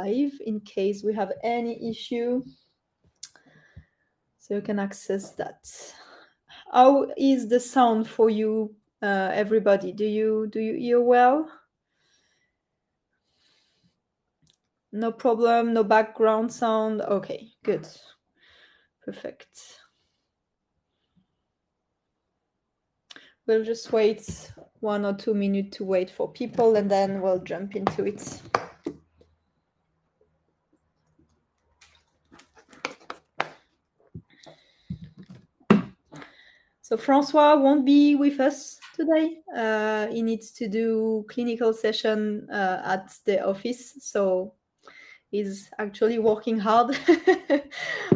live in case we have any issue. So you can access that. How is the sound for you, everybody? Do you hear well? No problem, no background sound. Okay, good. Perfect. We'll just wait 1 or 2 minutes to wait for people, and then we'll jump into it. So Francois won't be with us today. He needs to do clinical session at the office, so he's actually working hard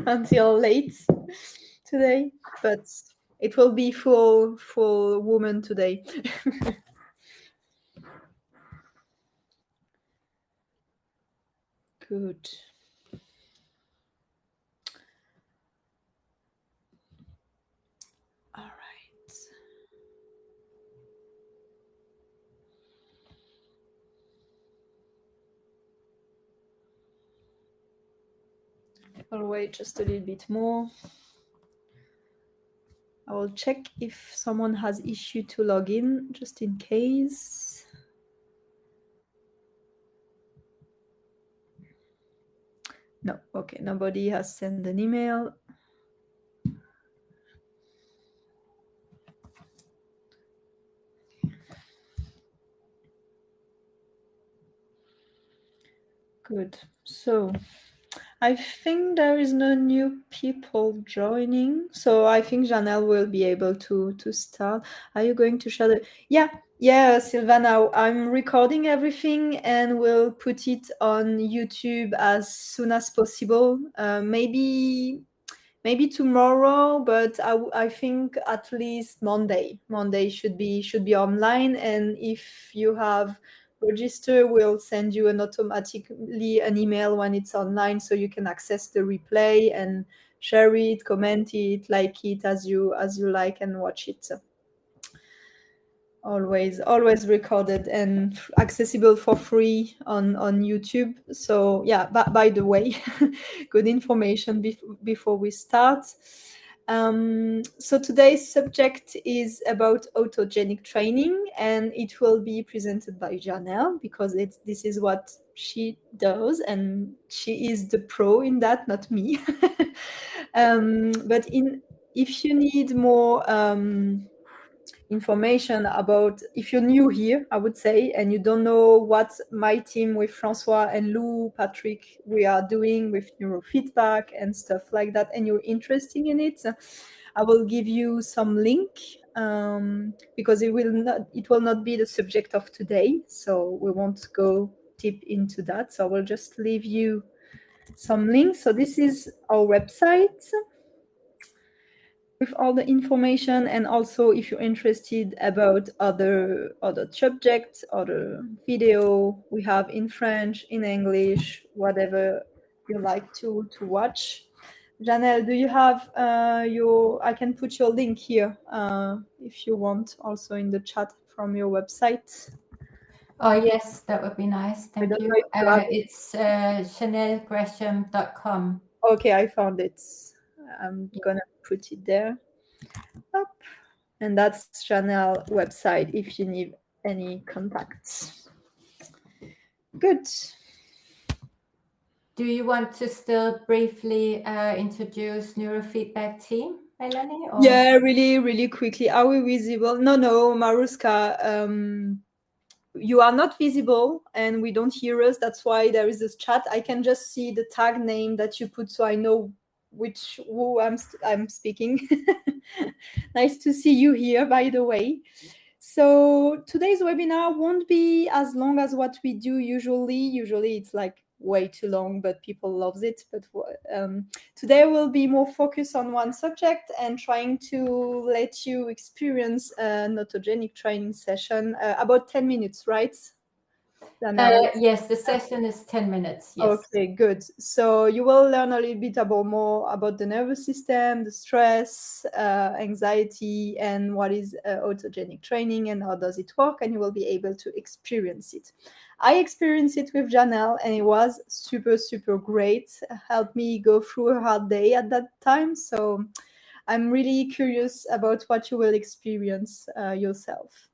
until late today. But it will be full woman today. Good. All right. I'll wait just a little bit more. I will check if someone has issue to log in, just in case. No, okay, nobody has sent an email. Good. So I think there is no new people joining. So I think Jeannelle will be able to start. Are you going to share the... Yeah, Silvana, I'm recording everything and we'll put it on YouTube as soon as possible. Maybe tomorrow, but I think at least Monday. Monday should be online, and if you have register, we'll send you automatically an email when it's online, so you can access the replay and share it, comment it, like it as you like, and watch it. So always recorded and accessible for free on YouTube. So yeah, by the way, good information before we start. So today's subject is about autogenic training, and it will be presented by Jeannelle, because this is what she does, and she is the pro in that, not me. But if you need more information about, if you're new here, I would say, and you don't know what my team with Francois and Lou, Patrick, we are doing with neurofeedback and stuff like that, and you're interested in it, I will give you some link, because it will not be the subject of today, so we won't go deep into that. So I will just leave you some links. So this is our website with all the information, and also if you're interested about other subjects, other video we have in French, in English, whatever you like to watch. Jeannelle, do you have I can put your link here if you want, also in the chat from your website. Oh yes, that would be nice. Thank you. It's JeannelleGresham.com. Okay, I found it. I'm gonna put it there. Up. And that's Jeannelle website if you need any contacts. Good. Do you want to still briefly introduce Neurofeedback team, Melanie? Or? Yeah, really quickly. Are we visible? No, Maruska, you are not visible and we don't hear us. That's why there is this chat. I can just see the tag name that you put, so I know who I'm speaking. Nice to see you here, by the way. So today's webinar won't be as long as what we do usually. Usually it's like way too long, but people loves it. But today we'll be more focused on one subject and trying to let you experience an autogenic training session, about 10 minutes, right? Yes, the session is 10 minutes. Yes. Okay, good. So you will learn a little bit more about the nervous system, the stress, anxiety, and what is autogenic training and how does it work, and you will be able to experience it. I experienced it with Jeannelle, and it was super, super great. Helped me go through a hard day at that time. So I'm really curious about what you will experience yourself.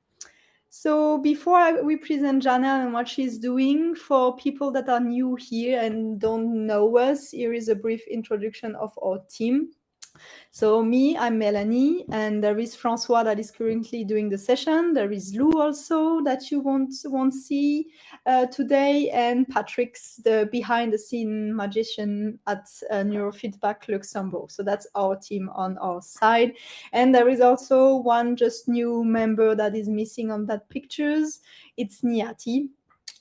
So before we present Jeannelle and what she's doing, for people that are new here and don't know us, here is a brief introduction of our team. So me, I'm Melanie, and there is Francois that is currently doing the session. There is Lou also that you won't see today, and Patrick's the behind the scene magician at Neurofeedback Luxembourg. So that's our team on our side. And there is also one just new member that is missing on that pictures. It's Niati.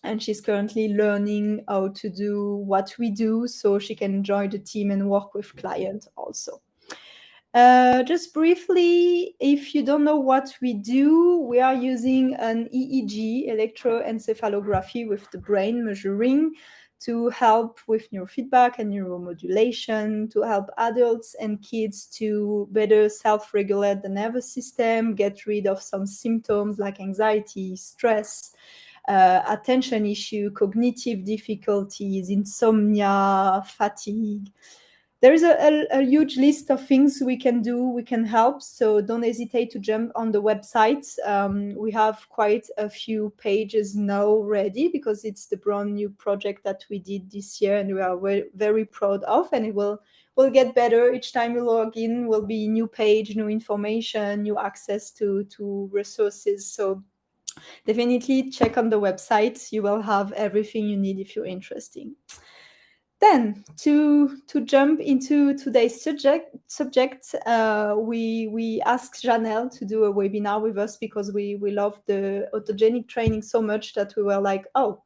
And she's currently learning how to do what we do so she can join the team and work with clients also. Just briefly, if you don't know what we do, we are using an EEG, electroencephalography with the brain measuring, to help with neurofeedback and neuromodulation, to help adults and kids to better self-regulate the nervous system, get rid of some symptoms like anxiety, stress, attention issue, cognitive difficulties, insomnia, fatigue. There is a huge list of things we can do, we can help, so don't hesitate to jump on the website. We have quite a few pages now ready because it's the brand new project that we did this year and we are very proud of, and it will get better each time you log in. Will be new page, new information, new access to resources. So definitely check on the website. You will have everything you need if you're interested. Then to jump into today's subject, we asked Jeannelle to do a webinar with us because we love the autogenic training so much that we were like, oh,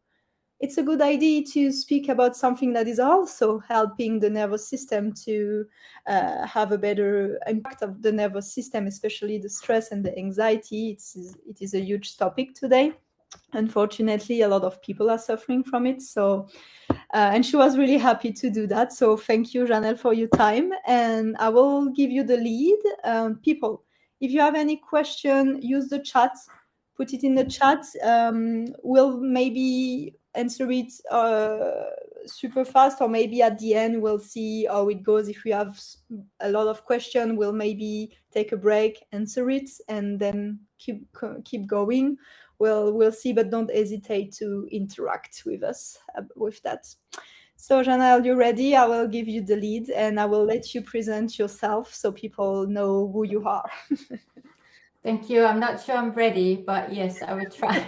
it's a good idea to speak about something that is also helping the nervous system to have a better impact of the nervous system, especially the stress and the anxiety. It is a huge topic today. Unfortunately, a lot of people are suffering from it. So and she was really happy to do that. So thank you, Jeannelle, for your time. And I will give you the lead. People, if you have any question, use the chat, put it in the chat. We'll maybe answer it super fast, or maybe at the end, we'll see how it goes. If we have a lot of questions, we'll maybe take a break, answer it, and then keep going. We'll see, but don't hesitate to interact with us with that. So Jeannelle, you ready? I will give you the lead and I will let you present yourself so people know who you are. Thank you. I'm not sure I'm ready, but yes, I will try.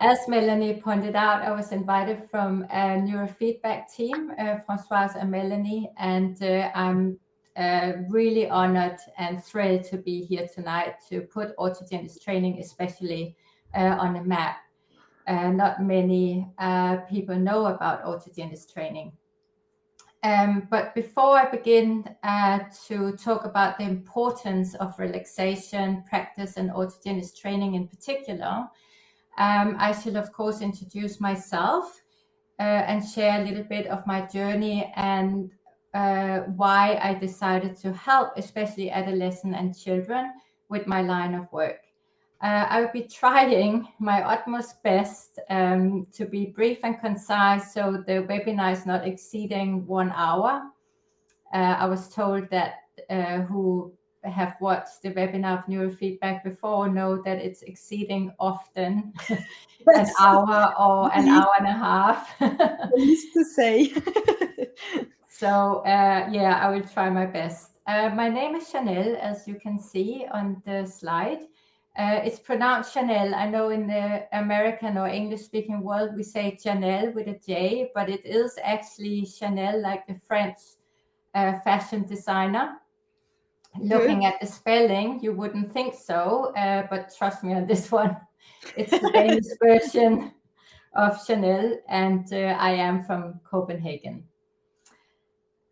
As Melanie pointed out, I was invited from a neurofeedback team, Françoise and Melanie, and I'm really honored and thrilled to be here tonight to put autogenic training especially on the map. Not many people know about autogenic training. But before I begin to talk about the importance of relaxation practice and autogenic training in particular, I shall of course introduce myself and share a little bit of my journey and why I decided to help especially adolescents and children with my line of work. I will be trying my utmost best to be brief and concise so the webinar is not exceeding 1 hour. I was told that who have watched the webinar of neurofeedback before know that it's exceeding often an hour or an hour and a half. Least to say. So yeah, I will try my best. My name is Jeannelle, as you can see on the slide. It's pronounced Jeannelle. I know in the American or English-speaking world we say Jeannelle with a J, but it is actually Chanel, like the French fashion designer. Good. Looking at the spelling, you wouldn't think so, but trust me on this one. It's the Danish version of Chanel, and I am from Copenhagen.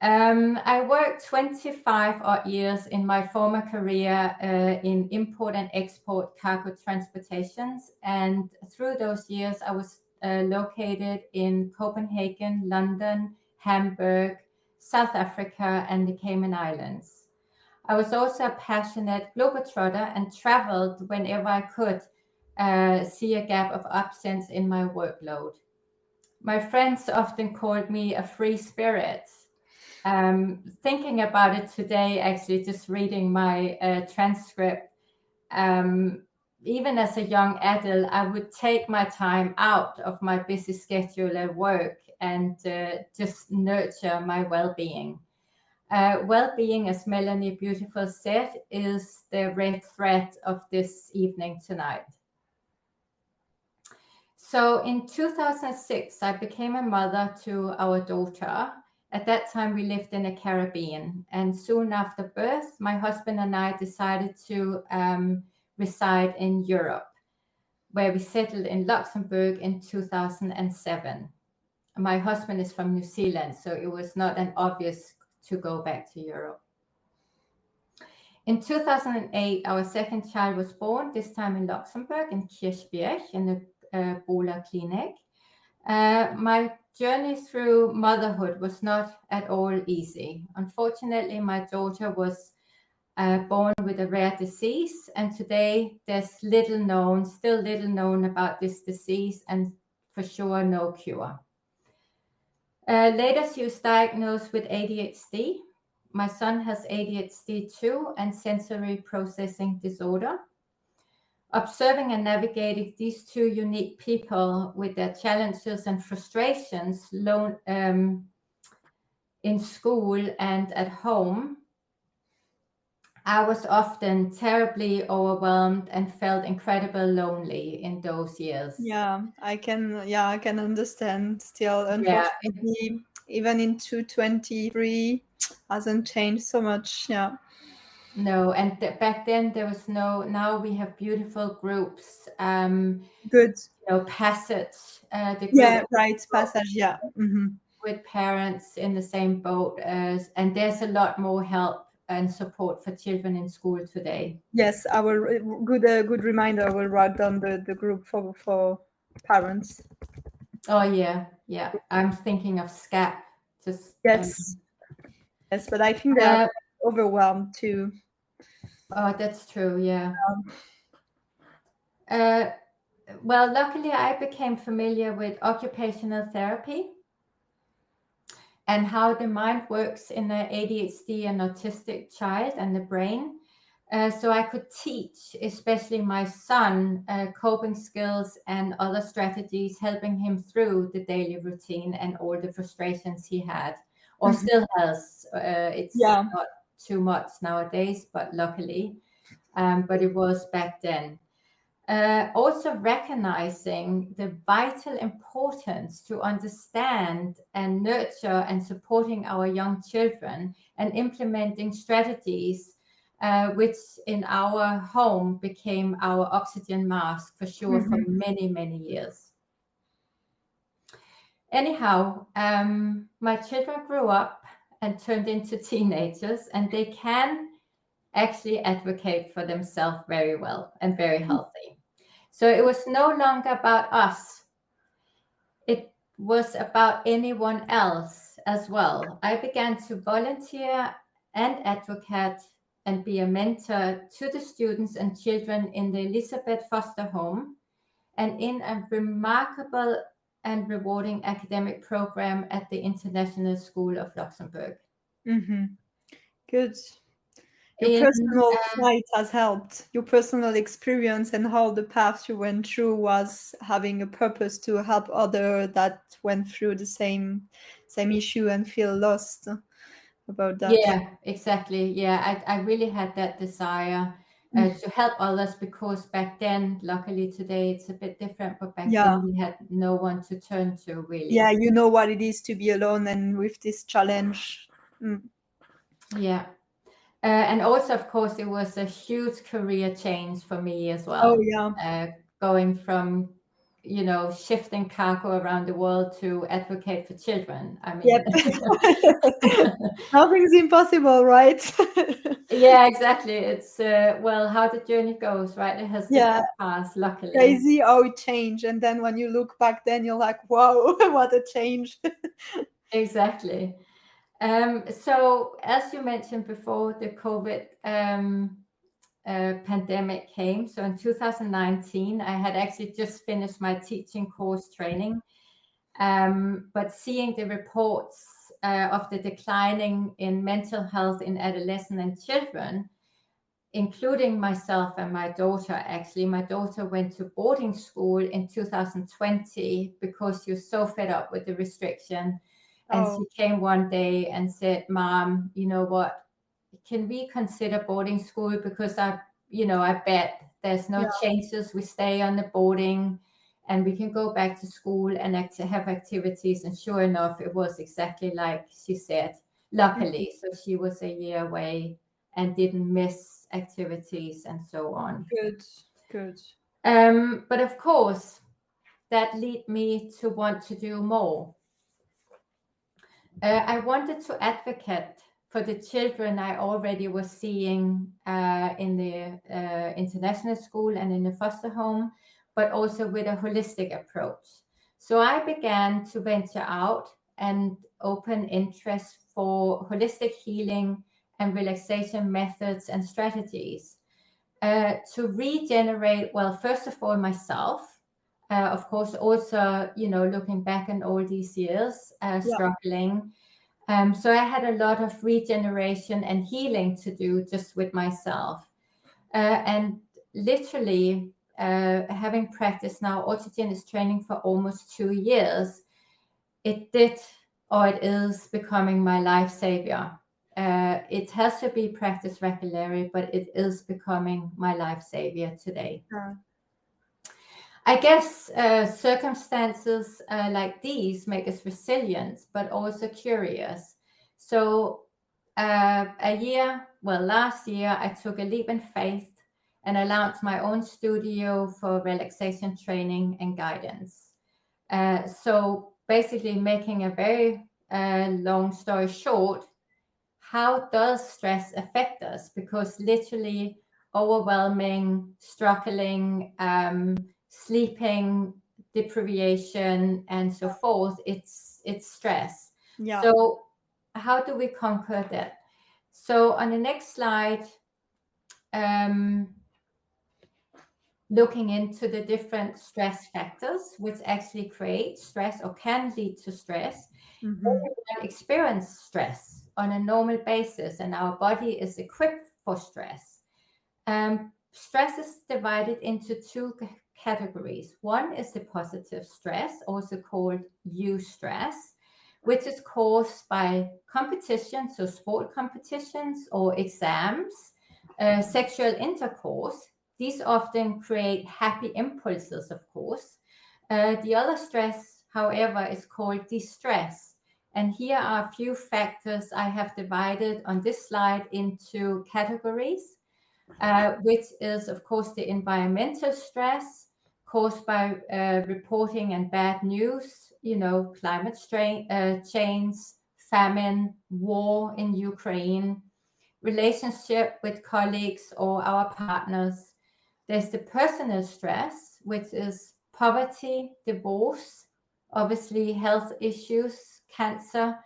I worked 25 odd years in my former career in import and export cargo transportations. And through those years, I was located in Copenhagen, London, Hamburg, South Africa, and the Cayman Islands. I was also a passionate globetrotter and traveled whenever I could see a gap of absence in my workload. My friends often called me a free spirit. Thinking about it today, actually, just reading my transcript, even as a young adult, I would take my time out of my busy schedule at work and just nurture my well-being. Well-being, as Melanie Beautiful said, is the red thread of this evening tonight. So in 2006, I became a mother to our daughter. At that time, we lived in the Caribbean. And soon after birth, my husband and I decided to reside in Europe, where we settled in Luxembourg in 2007. My husband is from New Zealand, so it was not an obvious to go back to Europe. In 2008, our second child was born, this time in Luxembourg, in Kirchberg, in the Bola Clinic. My journey through motherhood was not at all easy. Unfortunately, my daughter was born with a rare disease, and today there's still little known about this disease, and for sure no cure. Later, she was diagnosed with ADHD. My son has ADHD too, and sensory processing disorder. Observing and navigating these two unique people with their challenges and frustrations in school and at home, I was often terribly overwhelmed and felt incredibly lonely in those years. Yeah, I can understand still. Unfortunately, even into 23 hasn't changed so much. Yeah. No, and back then there was no. Now we have beautiful groups. Good. Passage. The Yeah, right. Passage. Yeah. Mm-hmm. With parents in the same boat and there's a lot more help and support for children in school today. Yes, I will. Good reminder. I will write down the group for parents. Oh yeah. I'm thinking of SCAP. Just yes, but I think they are overwhelmed too. Oh, that's true. Yeah. Well, luckily, I became familiar with occupational therapy and how the mind works in an ADHD and autistic child and the brain. So I could teach, especially my son, coping skills and other strategies, helping him through the daily routine and all the frustrations he had or still has. It's not too much nowadays, but luckily, but it was back then. Also recognizing the vital importance to understand and nurture and supporting our young children and implementing strategies which in our home became our oxygen mask for sure for many, many years. Anyhow, my children grew up and turned into teenagers, and they can actually advocate for themselves very well and very healthy. So it was no longer about us. It was about anyone else as well. I began to volunteer and advocate and be a mentor to the students and children in the Elizabeth Foster Home and in a remarkable and rewarding academic program at the International School of Luxembourg. Good. Your personal flight has helped. Your personal experience and how the path you went through was having a purpose to help others that went through the same issue and feel lost about that. Yeah, exactly. Yeah, I really had that desire to help others because back then, luckily today it's a bit different, but back then we had no one to turn to really. Yeah, you know what it is to be alone and with this challenge. Yeah. And also, of course, it was a huge career change for me as well. Oh, yeah. Going from, shifting cargo around the world to advocate for children. I mean, nothing's impossible, right? Yeah, exactly. It's, how the journey goes, right? It has different paths, luckily. Crazy how it changed. And then when you look back then, you're like, wow, what a change. Exactly. So as you mentioned before, the COVID pandemic came. So in 2019, I had actually just finished my teaching course training. But seeing the reports of the declining in mental health in adolescents and children, including myself and my daughter. Actually, my daughter went to boarding school in 2020 because she was so fed up with the restriction. And she came one day and said, "Mom, you know what? Can we consider boarding school? Because I bet there's no changes. We stay on the boarding and we can go back to school and have activities." And sure enough, it was exactly like she said, luckily. So she was a year away and didn't miss activities and so on. Good. But of course, that led me to want to do more. I wanted to advocate for the children I already was seeing in the international school and in the foster home, but also with a holistic approach. So I began to venture out and open interest for holistic healing and relaxation methods and strategies to regenerate, well, first of all, myself, of course, also, looking back on all these years, struggling. So I had a lot of regeneration and healing to do just with myself. And literally, having practiced now autogenic training for almost 2 years, it is becoming my life savior. It has to be practiced regularly, but it is becoming my life savior today. I guess circumstances like these make us resilient, but also curious. So last year, I took a leap in faith and I launched my own studio for relaxation training and guidance. So basically, making a very long story short, how does stress affect us? Because literally overwhelming, struggling, sleeping deprivation, and so forth, it's stress. So how do we conquer that? So on the next slide, looking into the different stress factors which actually create stress or can lead to stress. Everyone experience stress on a normal basis, and our body is equipped for stress. Stress is divided into two categories. One is the positive stress, also called eustress, which is caused by competition, so sport competitions or exams, sexual intercourse. These often create happy impulses, of course. The other stress, however, is called distress. And here are a few factors I have divided on this slide into categories, which is, of course, the environmental stress caused by reporting and bad news, climate change, famine, war in Ukraine, relationship with colleagues or our partners. There's the personal stress, which is poverty, divorce, obviously health issues, cancer,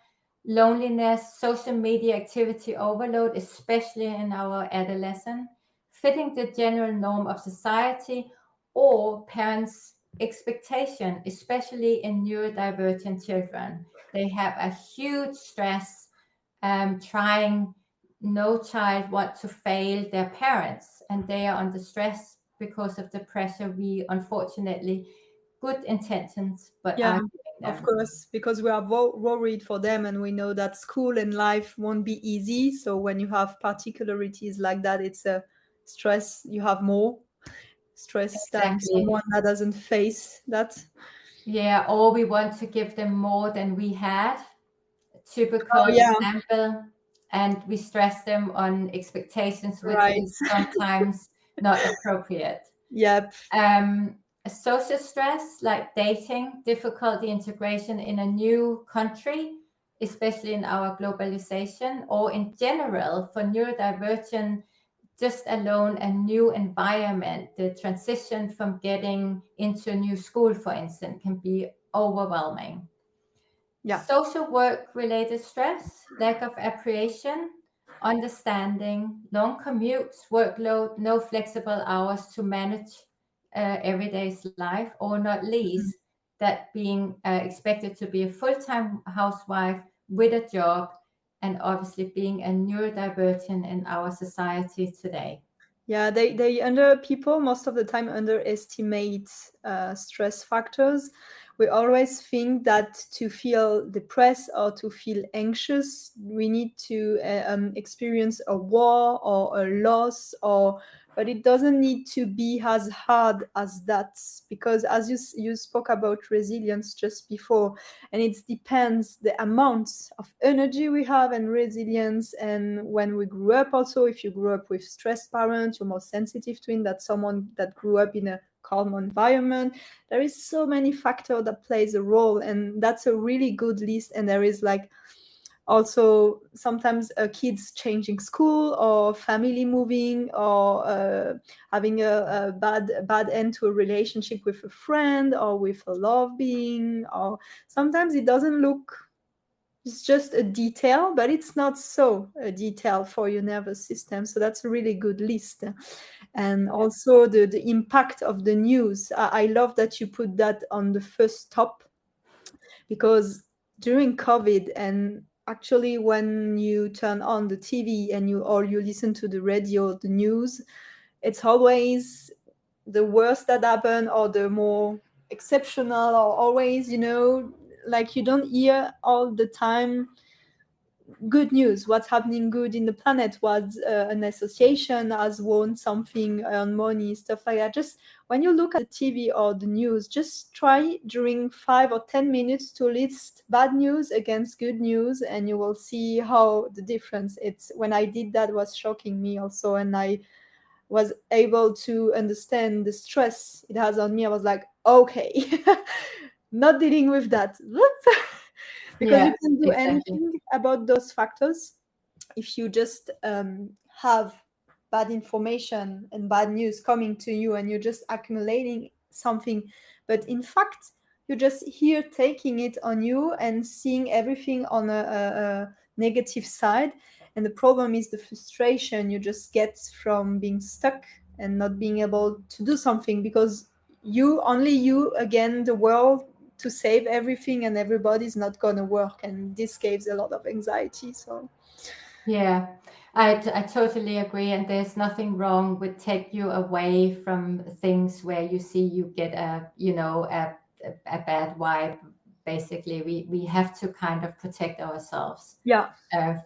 loneliness, social media activity overload, especially in our adolescent, fitting the general norm of society, or parents' expectation, especially in neurodivergent children. They have a huge stress trying. No child wants to fail their parents, and they are under stress because of the pressure we, unfortunately, good intentions, but are giving them. Of course, because we are worried for them, and we know that school and life won't be easy. So when you have particularities like that, it's a stress. You have more stress than someone that doesn't face that. Yeah, or we want to give them more than we had. Typical example, and we stress them on expectations, which is sometimes not appropriate. Social stress like dating, difficulty integration in a new country, especially in our globalization, or in general for neurodivergent, just alone a new environment. The transition from getting into a new school, for instance, can be overwhelming. Social work related stress, lack of appreciation understanding, long commutes, workload, no flexible hours to manage everyday's life, or not least that being expected to be a full-time housewife with a job, and obviously being a neurodivergent in our society today. Yeah, people most of the time underestimate stress factors. We always think that to feel depressed or to feel anxious, we need to experience a war or a loss, but it doesn't need to be as hard as that, because as you spoke about resilience just before, and it depends the amount of energy we have and resilience. And when we grew up, also, if you grew up with stressed parents, you're more sensitive to it than someone that grew up in a calm environment. There is so many factors that plays a role, and that's a really good list. And there is like also sometimes kids changing school, or family moving, or having a bad end to a relationship with a friend or with a love being, or sometimes it doesn't look, it's just a detail, but it's not so a detail for your nervous system. So that's a really good list. And also the impact of the news. I love that you put that on the first top, because during COVID, and actually when you turn on the TV and you listen to the radio, the news, it's always the worst that happened, or the more exceptional, or always, like you don't hear all the time good news, what's happening good in the planet, was an association has won something, earned money, stuff like that. Just when you look at the TV or the news, just try during 5 or 10 minutes to list bad news against good news, and you will see how the difference. It's when I did that, was shocking me also, and I was able to understand the stress it has on me. I was like, okay, not dealing with that. Because you Yeah, can do exactly. anything about those factors if you just have bad information and bad news coming to you, and you're just accumulating something. But in fact, you're just here taking it on you and seeing everything on a negative side. And the problem is the frustration you just get from being stuck and not being able to do something, because only you, again, the world to save everything, and everybody's not gonna work, and this gives a lot of anxiety. So Yeah, I totally agree. And there's nothing wrong with take you away from things where you see you get a bad vibe. Basically, we have to kind of protect ourselves yeah.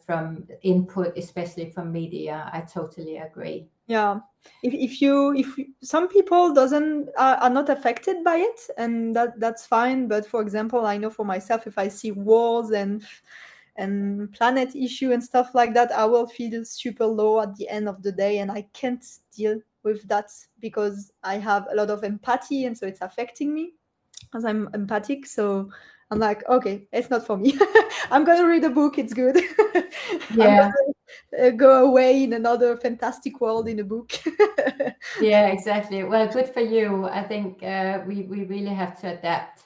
from input, especially from media. I totally agree. Yeah, if some people doesn't are not affected by it, and that's fine. But for example, I know for myself, if I see wars and planet issue and stuff like that, I will feel super low at the end of the day, and I can't deal with that, because I have a lot of empathy, and so it's affecting me as I'm empathic. So I'm like, okay, it's not for me. I'm gonna read a book. It's good. I'm Yeah, gonna go away in another fantastic world in a book. yeah, exactly. Well, good for you. I think we really have to adapt.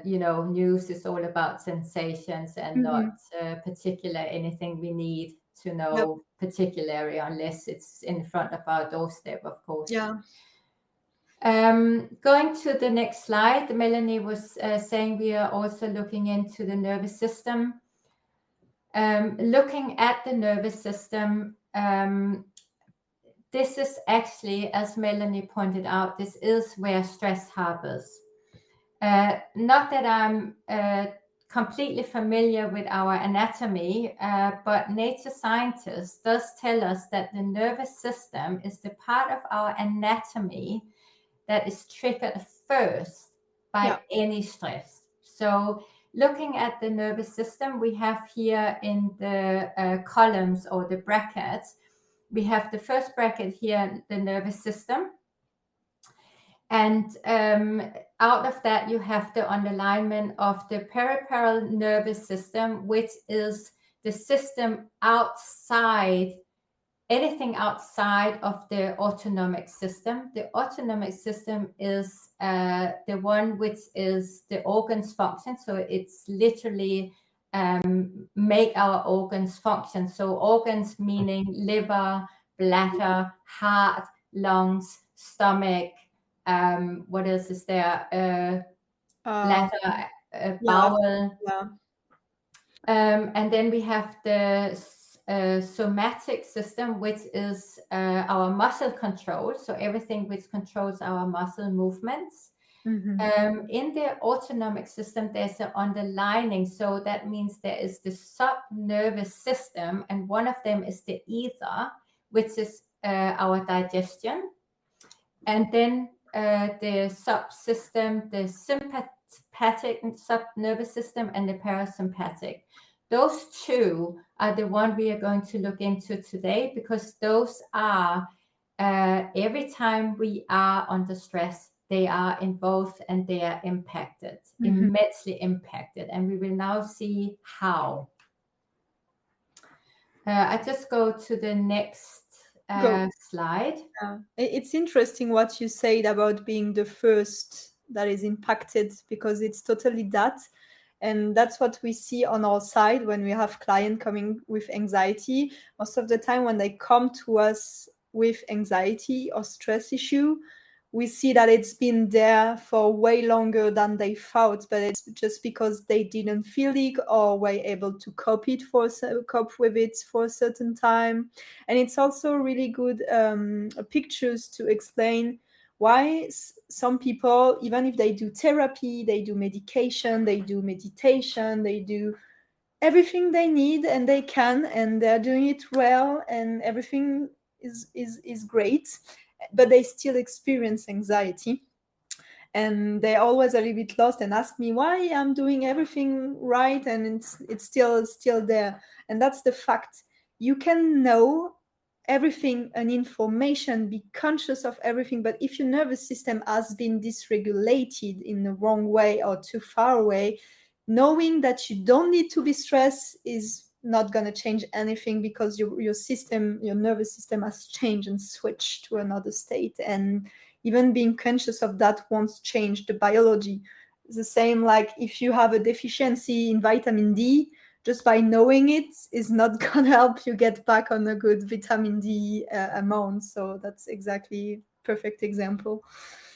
News is all about sensations and not Mhm. particular anything we need to Yep. know particularly, unless it's in front of our doorstep, of course. Yeah. Going to the next slide, Melanie was saying we are also looking into the nervous system. Looking at the nervous system, this is actually, as Melanie pointed out, this is where stress harbors. Not that I'm completely familiar with our anatomy, but nature scientists does tell us that the nervous system is the part of our anatomy that is triggered first by Yeah. any stress. So looking at the nervous system, we have here in the columns or the brackets, we have the first bracket here, the nervous system. And out of that, you have the underlinement of the peripheral nervous system, which is the system outside, anything outside of the autonomic system. The autonomic system is the one which is the organs function. So it's literally make our organs function. So organs meaning liver, bladder, heart, lungs, stomach. What else is there? Bladder, bowel. Yeah. And then we have the somatic system, which is our muscle control. So everything which controls our muscle movements. Mm-hmm. In the autonomic system, there's an underlining. So that means there is the sub-nervous system, and one of them is the ether, which is our digestion. And then the subsystem, the sympathetic sub-nervous system and the parasympathetic. Those two are the one we are going to look into today, because those are every time we are under stress, they are involved and they are impacted, immensely impacted. And we will now see how. I just go to the next slide. Yeah. It's interesting what you said about being the first that is impacted, because it's totally that. And that's what we see on our side when we have clients coming with anxiety. Most of the time when they come to us with anxiety or stress issue, we see that it's been there for way longer than they thought, but it's just because they didn't feel it or were able to cope with it for a certain time. And it's also really good pictures to explain why some people, even if they do therapy, they do medication, they do meditation, they do everything they need and they can, and they're doing it well, and everything is great, but they still experience anxiety. And they're always a little bit lost and ask me why I'm doing everything right and it's still there. And that's the fact. You can know everything and information, be conscious of everything, but if your nervous system has been dysregulated in the wrong way or too far away, knowing that you don't need to be stressed is not going to change anything, because your system, your nervous system has changed and switched to another state. And even being conscious of that won't change the biology. It's the same like if you have a deficiency in vitamin D, just by knowing it is not going to help you get back on a good vitamin D amount. So that's exactly perfect example.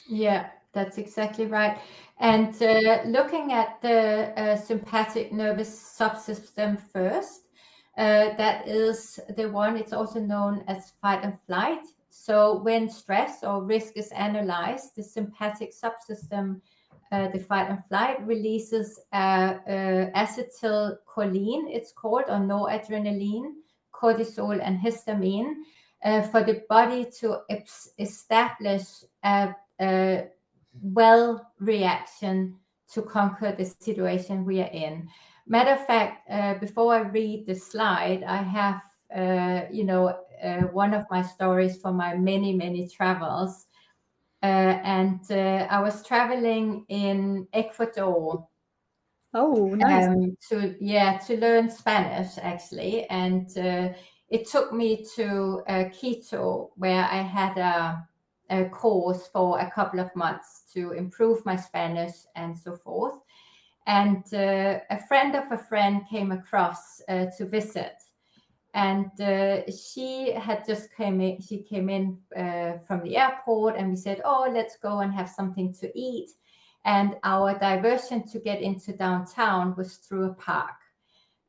Yeah, that's exactly right. And looking at the sympathetic nervous subsystem first, that is the one, it's also known as fight and flight. So when stress or risk is analyzed, the sympathetic subsystem, the fight and flight, releases acetylcholine, it's called, or noradrenaline, cortisol, and histamine, for the body to establish a well reaction to conquer the situation we are in. Matter of fact, before I read the slide, I have, one of my stories from my many travels. And I was traveling in Ecuador. Oh, nice. To learn Spanish, actually. And it took me to Quito, where I had a course for a couple of months to improve my Spanish and so forth. And a friend of a friend came across to visit. And she had just came in. She came in from the airport, and we said, "Oh, let's go and have something to eat." And our diversion to get into downtown was through a park.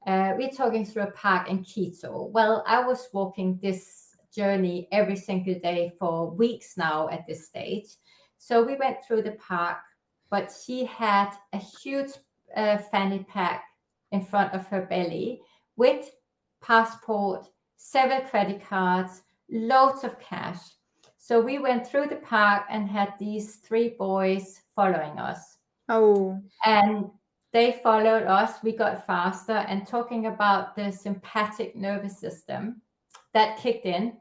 We're talking through a park in Quito. Well, I was walking this journey every single day for weeks now at this stage. So we went through the park, but she had a huge fanny pack in front of her belly with passport, several credit cards, loads of cash. So we went through the park and had these three boys following us. Oh. And they followed us. We got faster, and talking about the sympathetic nervous system that kicked in,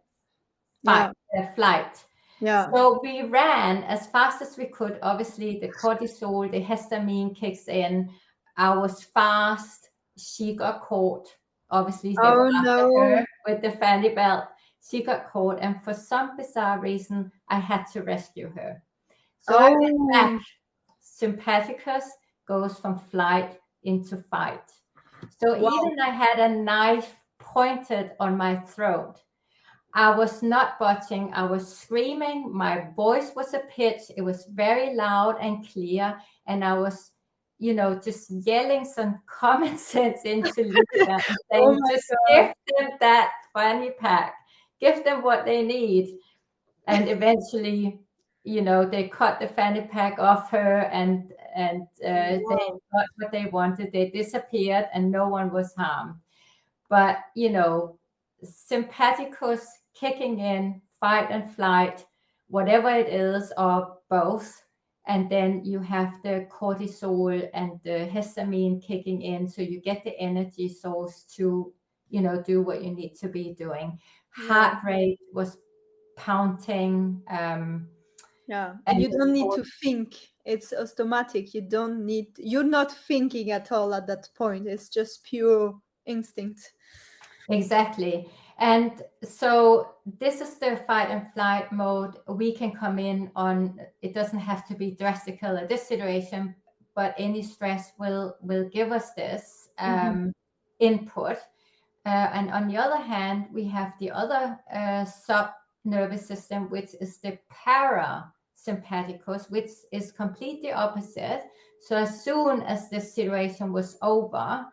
flight. Yeah. So we ran as fast as we could. Obviously, the cortisol, the histamine kicks in. I was fast. She got caught. Obviously, they were after her with the fanny belt. She got caught, and for some bizarre reason, I had to rescue her. So I went back. Sympathicus goes from flight into fight. So Wow. even I had a knife pointed on my throat, I was not budging. I was screaming. My voice was a pitch. It was very loud and clear. And I was, just yelling some common sense into Lisa and Oh saying, my just God. give them that fanny pack. Give them what they need. And eventually, they cut the fanny pack off her and they Wow. got what they wanted. They disappeared and no one was harmed. But, sympathicus kicking in, fight and flight, whatever it is, or both. And then you have the cortisol and the histamine kicking in. So you get the energy source to, do what you need to be doing. Yeah. Heart rate was pounding. Yeah. And you don't need to think. It's automatic. You're not thinking at all at that point. It's just pure instinct. Exactly. And so this is the fight and flight mode. We can come in on, it doesn't have to be drastical at this situation, but any stress will give us this input. And on the other hand, we have the other sub nervous system, which is the parasympathicus, which is completely opposite. So as soon as this situation was over,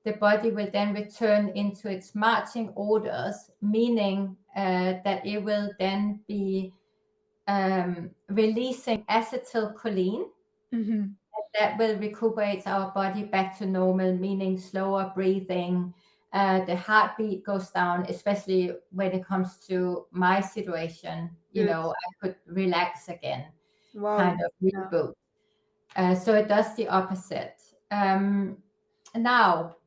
the body will then return into its marching orders, meaning that it will then be releasing acetylcholine. That will recuperate our body back to normal, meaning slower breathing. The heartbeat goes down, especially when it comes to my situation. I could relax again, kind of reboot. So it does the opposite. Now,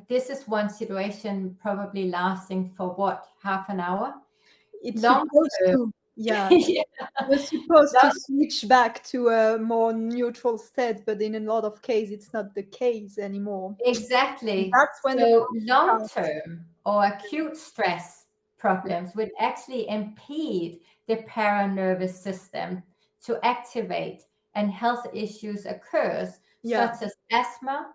this is one situation probably lasting for what, half an hour? It's supposed to, yeah. You're supposed to switch back to a more neutral state, but in a lot of cases, it's not the case anymore. Exactly. That's when so long-term or acute stress problems would actually impede the paranervous system to activate, and health issues occurs, such as asthma,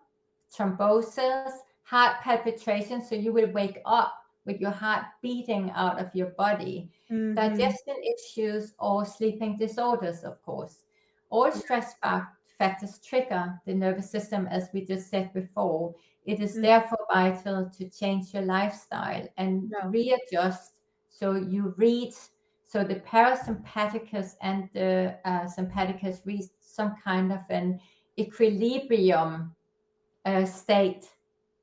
thrombosis, heart palpitations. So you will wake up with your heart beating out of your body, digestion issues, or sleeping disorders, of course. All stress factors trigger the nervous system, as we just said before. It is therefore vital to change your lifestyle and readjust so you reach, so the parasympathicus and the sympathicus reach some kind of an equilibrium state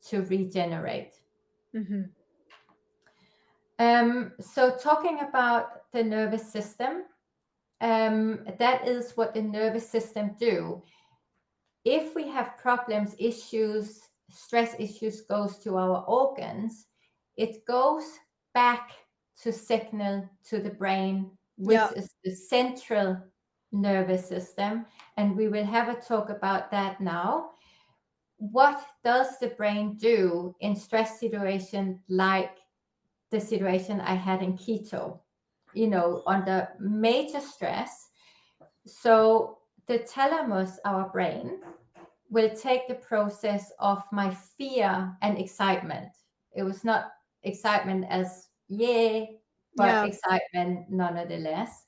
to regenerate. So talking about the nervous system, that is what the nervous system do. If we have problems, issues, stress issues goes to our organs, it goes back to signal to the brain, which is the central nervous system. And we will have a talk about that now. What does the brain do in stress situation like the situation I had in keto, under major stress? So the thalamus, our brain, will take the process of my fear and excitement. It was not excitement as yay, but excitement nonetheless.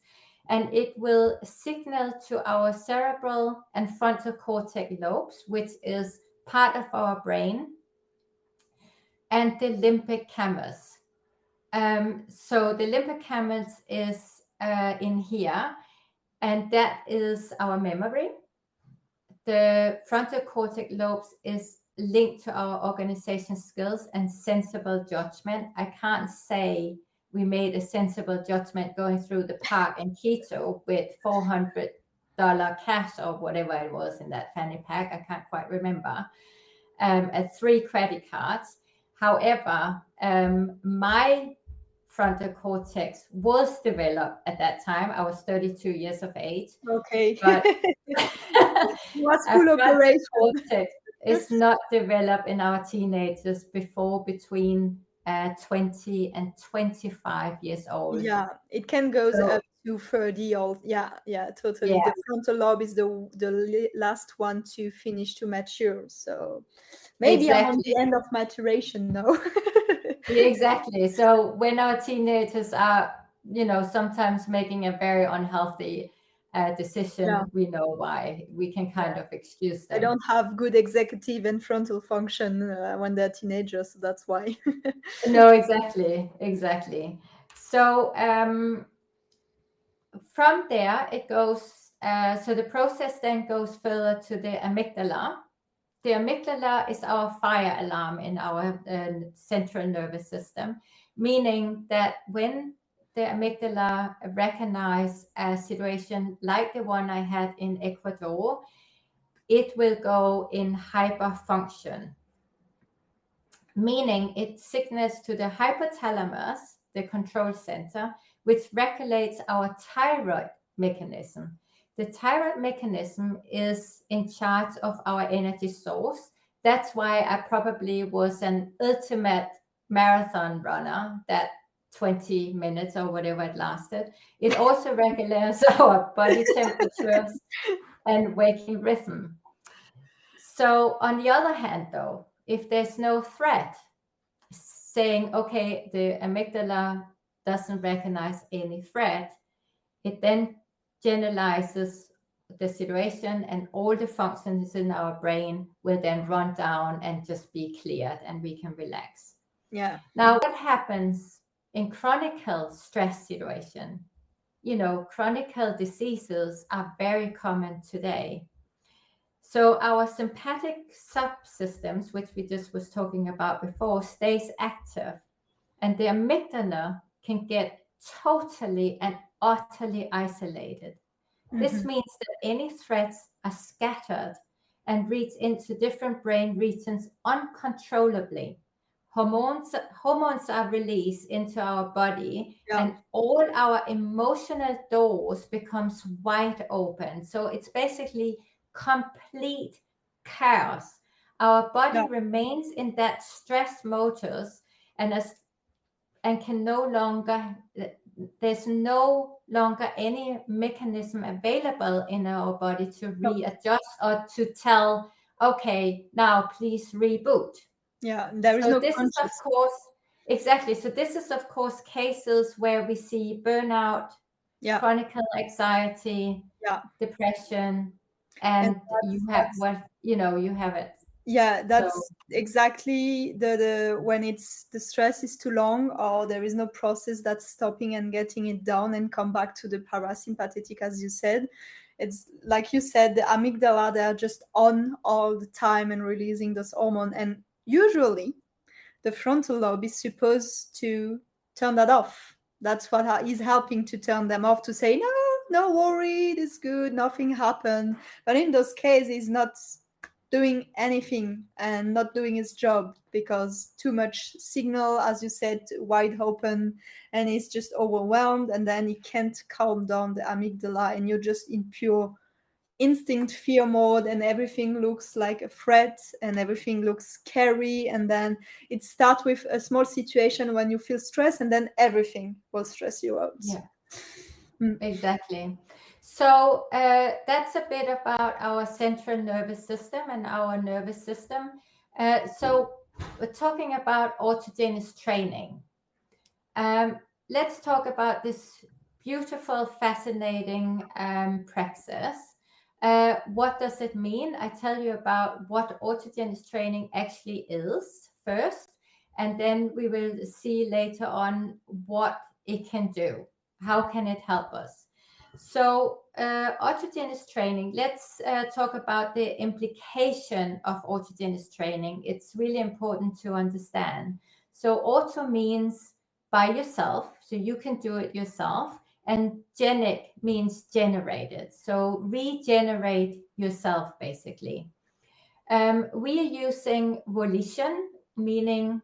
And it will signal to our cerebral and frontal cortex lobes, which is part of our brain, and the limbic camus. So the limbic camus is in here, and that is our memory. The frontal cortex lobes is linked to our organization skills and sensible judgment. I can't say we made a sensible judgment going through the park in keto with $400 cash or whatever it was in that fanny pack. I can't quite remember. At 3 credit cards. However, my frontal cortex was developed at that time. I was 32 years of age. Okay. But what's full operation? Cortex is not developed in our teenagers before between 20 and 25 years old. Yeah, it can go up 2:30 or totally. Yeah, The frontal lobe is the last one to finish to mature. So maybe I'm on exactly. the end of maturation now. Exactly. So when our teenagers are, sometimes making a very unhealthy Yeah, decision, we know why. We can kind yeah. of excuse They them. don't have good executive and frontal function when they're teenagers, so that's why. No, exactly, exactly. So from there, it goes, so the process then goes further to the amygdala. The amygdala is our fire alarm in our central nervous system, meaning that when the amygdala recognize a situation like the one I had in Ecuador, it will go in hyperfunction, meaning it signals to the hypothalamus, the control center, which regulates our thyroid mechanism. The thyroid mechanism is in charge of our energy source. That's why I probably was an ultimate marathon runner, that 20 minutes or whatever it lasted. It also regulates our body temperatures and waking rhythm. So, on the other hand, though, if there's no threat, saying, okay, the amygdala doesn't recognize any threat, it then generalizes the situation, and all the functions in our brain will then run down and just be cleared, and we can relax. Yeah. Now, what happens in chronic stress situation? Chronic diseases are very common today. So our sympathetic subsystems, which we just was talking about before, stays active, and the amygdala can get totally and utterly isolated. This Mhm. means that any threats are scattered and reach into different brain regions uncontrollably. Hormones are released into our body, Yeah. and all our emotional doors becomes wide open. So it's basically complete chaos. Our body Yeah. remains in that stress modus, and can no longer, there's no longer any mechanism available in our body to No. readjust or to tell, okay, now please reboot. Yeah. There is So no this is of conscious. course, exactly. So this is of course cases where we see burnout, Yeah. chronic anxiety, Yeah. depression, And and you have that's what, you have it. yeah, So that's exactly the when it's the stress is too long or there is no process that's stopping and getting it down and come back to the parasympathetic, as you said. It's like you said, the amygdala, they are just on all the time and releasing those hormone. And usually the frontal lobe is supposed to turn that off. That's what is helping to turn them off, to say, no, no worry, it's good, nothing happened. But in those cases, not doing anything and not doing his job because too much signal, as you said, wide open, and he's just overwhelmed, and then he can't calm down the amygdala, and you're just in pure instinct fear mode, and everything looks like a threat and everything looks scary. And then it starts with a small situation when you feel stress, and then everything will stress you out. yeah. Mm. Exactly. So that's a bit about our central nervous system and our nervous system. So we're talking about autogenous training. Let's talk about this beautiful, fascinating praxis. What does it mean? I tell you about what autogenous training actually is first, and then we will see later on what it can do. How can it help us? So, autogenous training, let's talk about the implication of autogenous training. It's really important to understand. So, auto means by yourself, so you can do it yourself. And genic means generated. So regenerate yourself, basically. We are using volition, meaning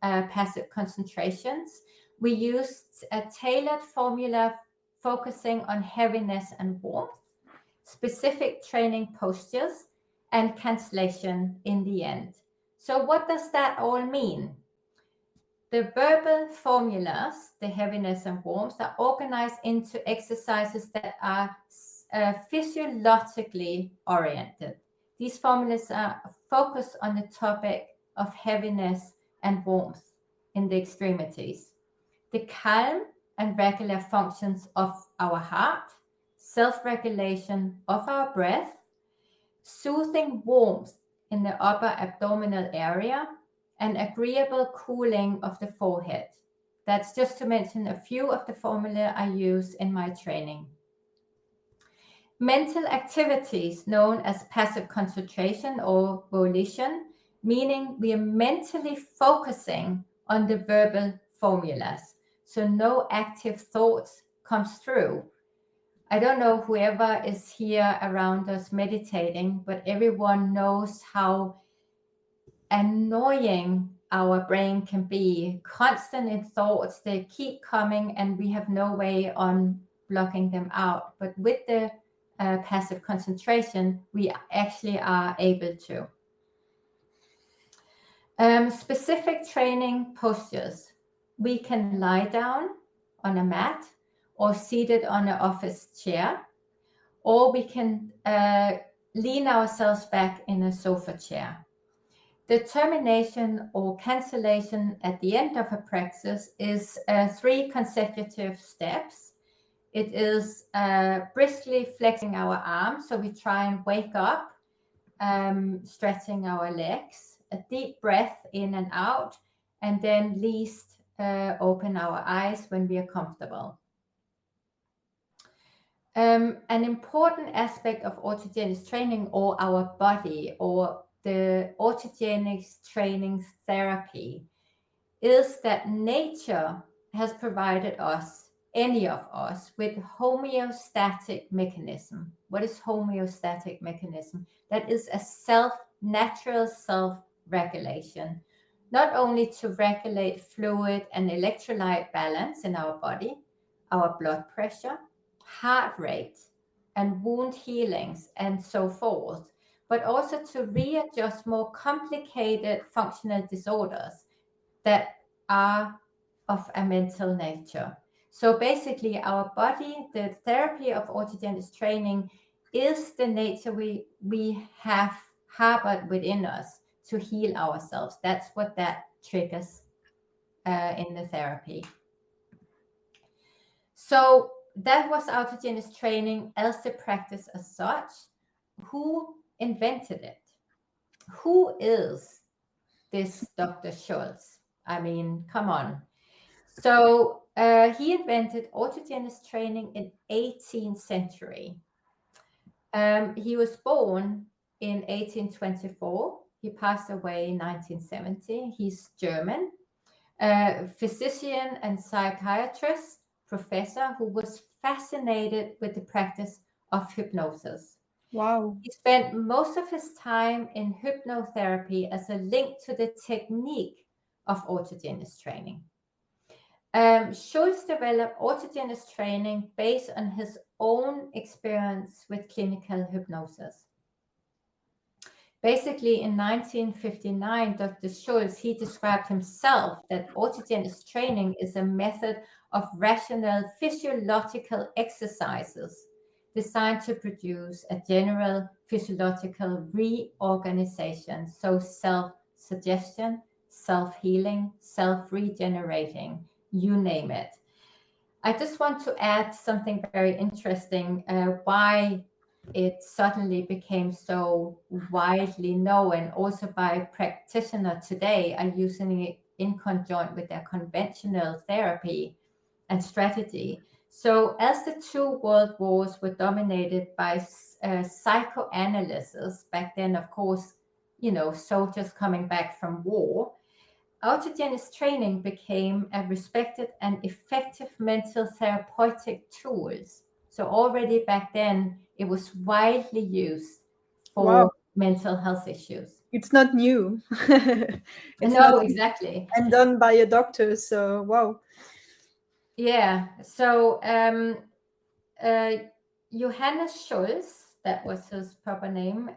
passive concentrations. We used a tailored formula focusing on heaviness and warmth, specific training postures, and cancellation in the end. So what does that all mean? the verbal formulas, the heaviness and warmth, are organized into exercises that are physiologically oriented. These formulas are focused on the topic of heaviness and warmth in the extremities, the calm and regular functions of our heart, self-regulation of our breath, soothing warmth in the upper abdominal area, and agreeable cooling of the forehead. That's just to mention a few of the formulae I use in my training. Mental activities known as passive concentration or volition, meaning we are mentally focusing on the verbal formulas. So no active thoughts comes through. I don't know whoever is here around us meditating, but everyone knows how annoying our brain can be. Constant in thoughts, they keep coming and we have no way on blocking them out. But with the passive concentration, we actually are able to. Specific training postures. We can lie down on a mat or seated on an office chair, or we can lean ourselves back in a sofa chair. The termination or cancellation at the end of a practice is 3 consecutive steps. It is briskly flexing our arms, so we try and wake up, stretching our legs, a deep breath in and out, and then least open our eyes when we are comfortable. An important aspect of autogenic training, or our body, or the autogenic training therapy, is that nature has provided us, any of us, with homeostatic mechanism. What is homeostatic mechanism? That is a natural self-regulation, not only to regulate fluid and electrolyte balance in our body, our blood pressure, heart rate, and wound healings, and so forth, but also to readjust more complicated functional disorders that are of a mental nature. So basically, our body, the therapy of autogenic training, is the nature we have harbored within us to heal ourselves. That's what that triggers in the therapy. So that was autogenic training as the practice as such. Who invented it? Who is this Dr. Schultz? I mean, come on. So he invented autogenic training in 18th century. He was born in 1824. He passed away in 1970. He's German, physician and psychiatrist, professor who was fascinated with the practice of hypnosis. Wow. He spent most of his time in hypnotherapy as a link to the technique of autogenic training. Schultz developed autogenic training based on his own experience with clinical hypnosis. Basically, in 1959, Dr. Schultz, he described himself that autogenic training is a method of rational physiological exercises designed to produce a general physiological reorganization, so self-suggestion, self-healing, self-regenerating, you name it. I just want to add something very interesting, why it suddenly became so widely known, also by practitioners today are using it in conjunct with their conventional therapy and strategy. So as the 2 world wars were dominated by psychoanalysis, back then, of course, you know, soldiers coming back from war, autogenic training became a respected and effective mental therapeutic tools. So already back then, it was widely used for mental health issues. It's not new. It's no, not exactly. And done by a doctor, so wow. Yeah, so Johannes Schultz, that was his proper name,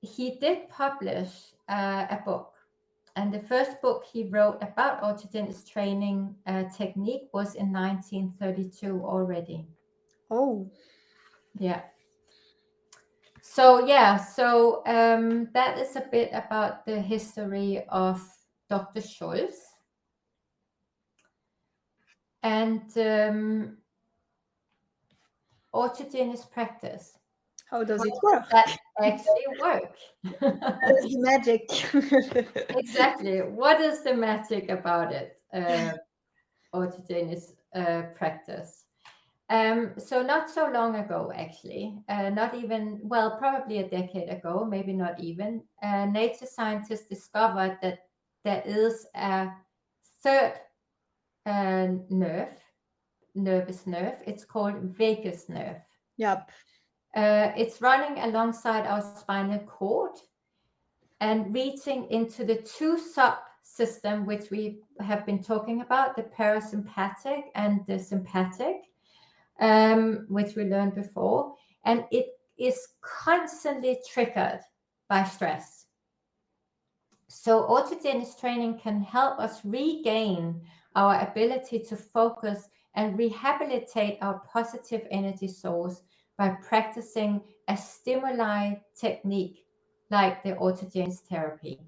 he did publish a book, And the first book he wrote about autogenic training technique was in 1932 already. Oh. Yeah. So that is a bit about the history of Dr. Schulz. And autogenic practice. How does it work? That actually work? What is the magic? Exactly. What is the magic about it? Autogenic practice. So not so long ago, actually, not even, well, probably a decade ago, maybe not even, nature scientists discovered that there is a third nervous nerve. It's called vagus nerve. Yep. It's running alongside our spinal cord and reaching into the two subsystems which we have been talking about, the parasympathetic and the sympathetic, which we learned before. And it is constantly triggered by stress. So autogenic training can help us regain our ability to focus and rehabilitate our positive energy source by practicing a stimuli technique like the autogenic therapy.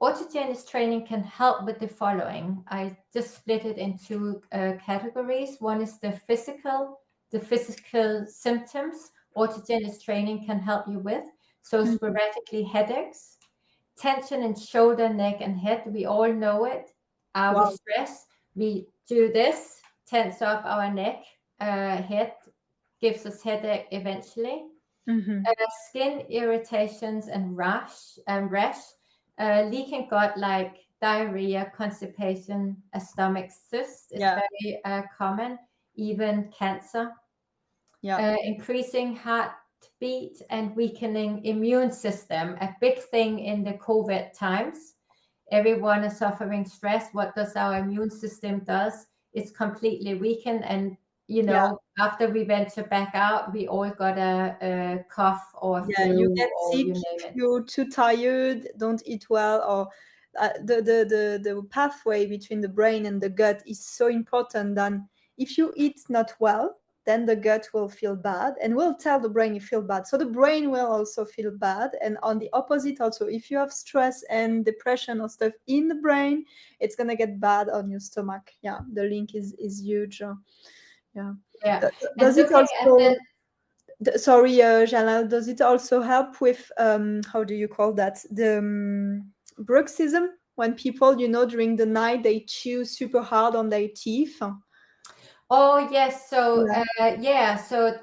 Autogenic training can help with the following. I just split it into categories. One is the physical symptoms autogenic training can help you with. So sporadically headaches, tension in shoulder, neck, and head. We all know it. Wow. We stress, we do this, tense up our neck, head, gives us headache eventually. Skin irritations and rash, leaking gut like diarrhea, constipation, a stomach cyst is very common, even cancer. Increasing heartbeat and weakening immune system, a big thing in the COVID times. Everyone is suffering stress. What does our immune system does? It's completely weakened, and after we venture back out, we all got a cough or flu, you get or sick, you name it. you're too tired, don't eat well, or the pathway between the brain and the gut is so important. Then if you eat not well, then the gut will feel bad and will tell the brain you feel bad. So the brain will also feel bad. And on the opposite also, if you have stress and depression or stuff in the brain, it's going to get bad on your stomach. Yeah, the link is huge. Yeah. Does it also... Sorry, Jeannelle, does it also help with, how do you call that? The bruxism, when people, during the night, they chew super hard on their teeth. Oh, yes. So,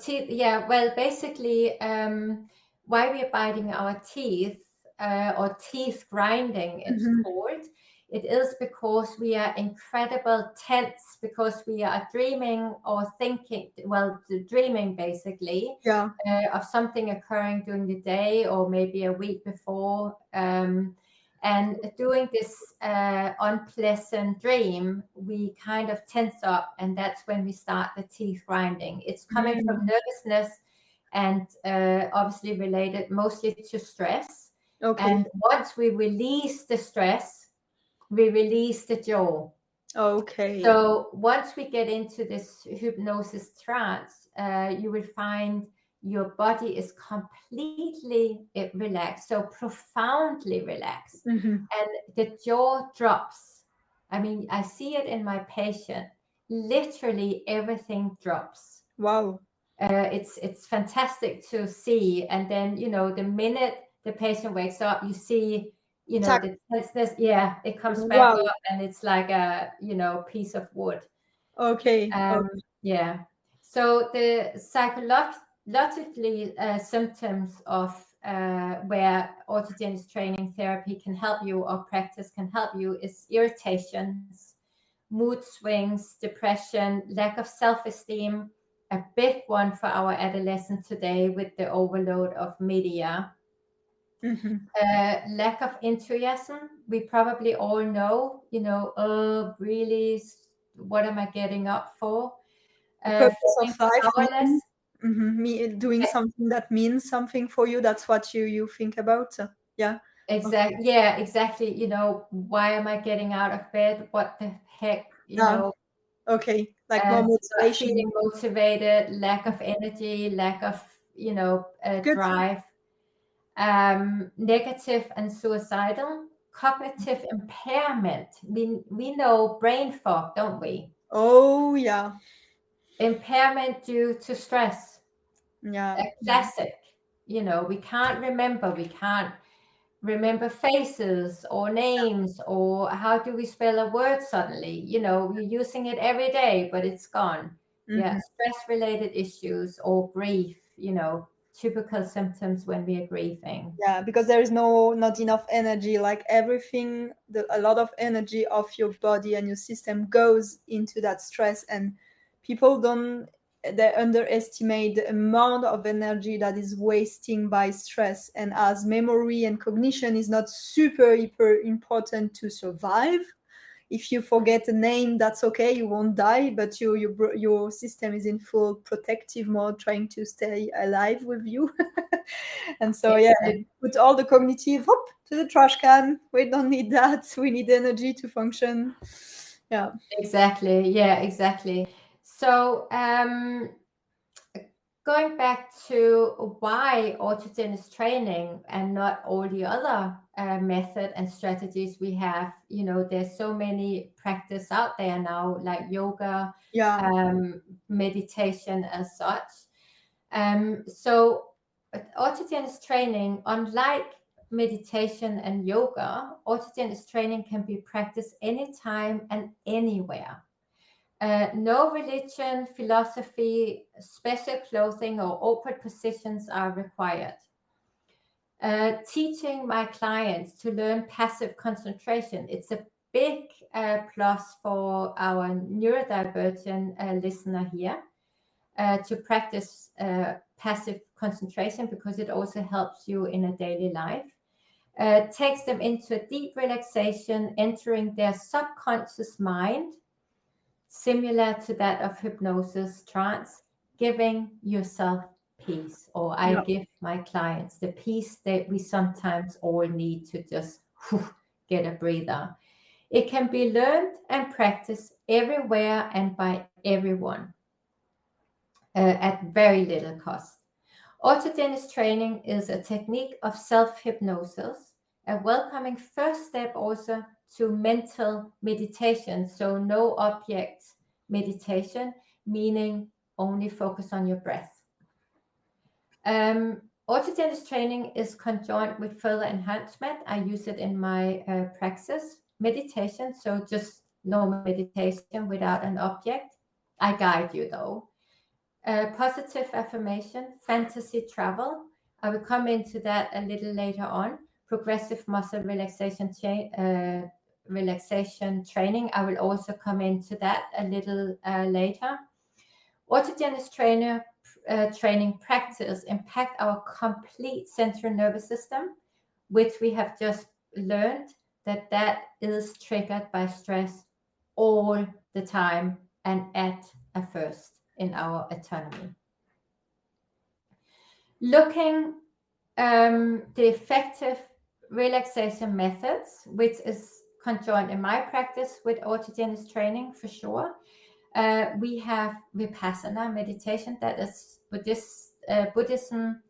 teeth, well, basically, why we're biting our teeth, or teeth grinding, it's called. It is because we are incredible tense, because we are dreaming or thinking, dreaming basically, of something occurring during the day or maybe a week before. And doing this unpleasant dream, we kind of tense up, and that's when we start the teeth grinding. It's coming from nervousness and obviously related mostly to stress. Okay. And once we release the stress, we release the jaw. Okay. So once we get into this hypnosis trance, you will find your body is completely relaxed, so profoundly relaxed. And the jaw drops. I mean, I see it in my patient. Literally everything drops. Wow. It's fantastic to see. And then, the minute the patient wakes up, you see, the tenseness, it comes back up, and it's like a, piece of wood. Okay. Yeah. So the psychologically symptoms of where autogenic training therapy can help you, or practice can help you, is irritations, mood swings, depression, lack of self-esteem, a big one for our adolescents today with the overload of media. Lack of enthusiasm. We probably all know, oh, really, what am I getting up for? Purpose of life, powerless. Doing something that means something for you. That's what you think about. Yeah. Exactly. Yeah, exactly. You know, why am I getting out of bed? What the heck? You know, Okay, like more not motivation. feeling motivated, lack of energy, lack of, you know, Good. drive, negative and suicidal, cognitive impairment. We know brain fog, don't we? Oh yeah, Impairment due to stress, yeah, a classic. You know, we can't remember faces or names, or how do we spell a word suddenly? You know, you're using it every day, but it's gone. Yeah, stress related issues or grief, you know, typical symptoms when we are grieving. Yeah, because there is not enough energy. Like everything, a lot of energy of your body and your system goes into that stress, and people don't they underestimate the amount of energy that is wasting by stress. And as memory and cognition is not super hyper important to survive, if you forget a name, that's okay, you won't die, but your system is in full protective mode, trying to stay alive with you. And so yeah, Exactly. put all the cognitive to the trash can. We don't need that. We need energy to function. Yeah. Exactly. Yeah, exactly. So, going back to why autogenous training and not all the other method and strategies we have, you know, there's so many practice out there now, like yoga, Yeah. meditation as such. So autogenous training, unlike meditation and yoga, autogenous training can be practiced anytime and anywhere. No religion, philosophy, special clothing, or awkward positions are required. Teaching my clients to learn passive concentration, it's a big plus for our neurodivergent listener here to practice passive concentration, because it also helps you in a daily life. Takes them into a deep relaxation, entering their subconscious mind, similar to that of hypnosis trance, giving yourself peace. Or I Yeah. give my clients the peace that we sometimes all need to just get a breather. It can be learned and practiced everywhere and by everyone at very little cost. Autogenous training is a technique of self-hypnosis, a welcoming first step also to mental meditation. So no object meditation, meaning only focus on your breath. Autogenous training is conjoined with further enhancement. I use it in my praxis. Meditation, so just normal meditation without an object. I guide you though. Positive affirmation, fantasy travel. I will come into that a little later on. Progressive muscle relaxation training. I will also come into that a little later. Autogenous training practice impact our complete central nervous system, which we have just learned that is triggered by stress all the time and at a first in our autonomy. Looking the effective relaxation methods, which is conjoined in my practice with autogenous training for sure. We have Vipassana meditation, that is Buddhism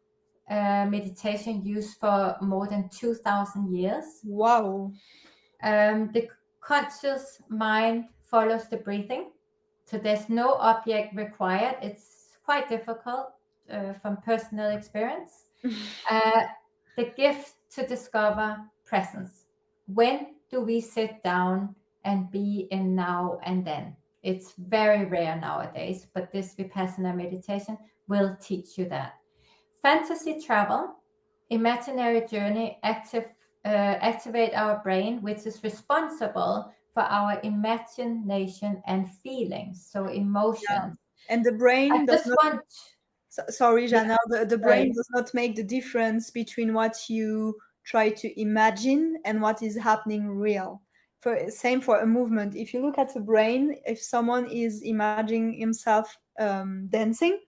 meditation used for more than 2,000 years. Wow. The conscious mind follows the breathing, so there's no object required. It's quite difficult from personal experience. The gift to discover presence. When do we sit down and be in now and then? It's very rare nowadays, but this Vipassana meditation will teach you that. Fantasy travel, imaginary journey, activate our brain, which is responsible for our imagination and feelings, so emotions. And the I brain does just not. want, Sorry, yeah, Jeannelle, the brain sorry. does not make the difference between what you try to imagine and what is happening real. Same for a movement. If you look at the brain, if someone is imagining himself dancing,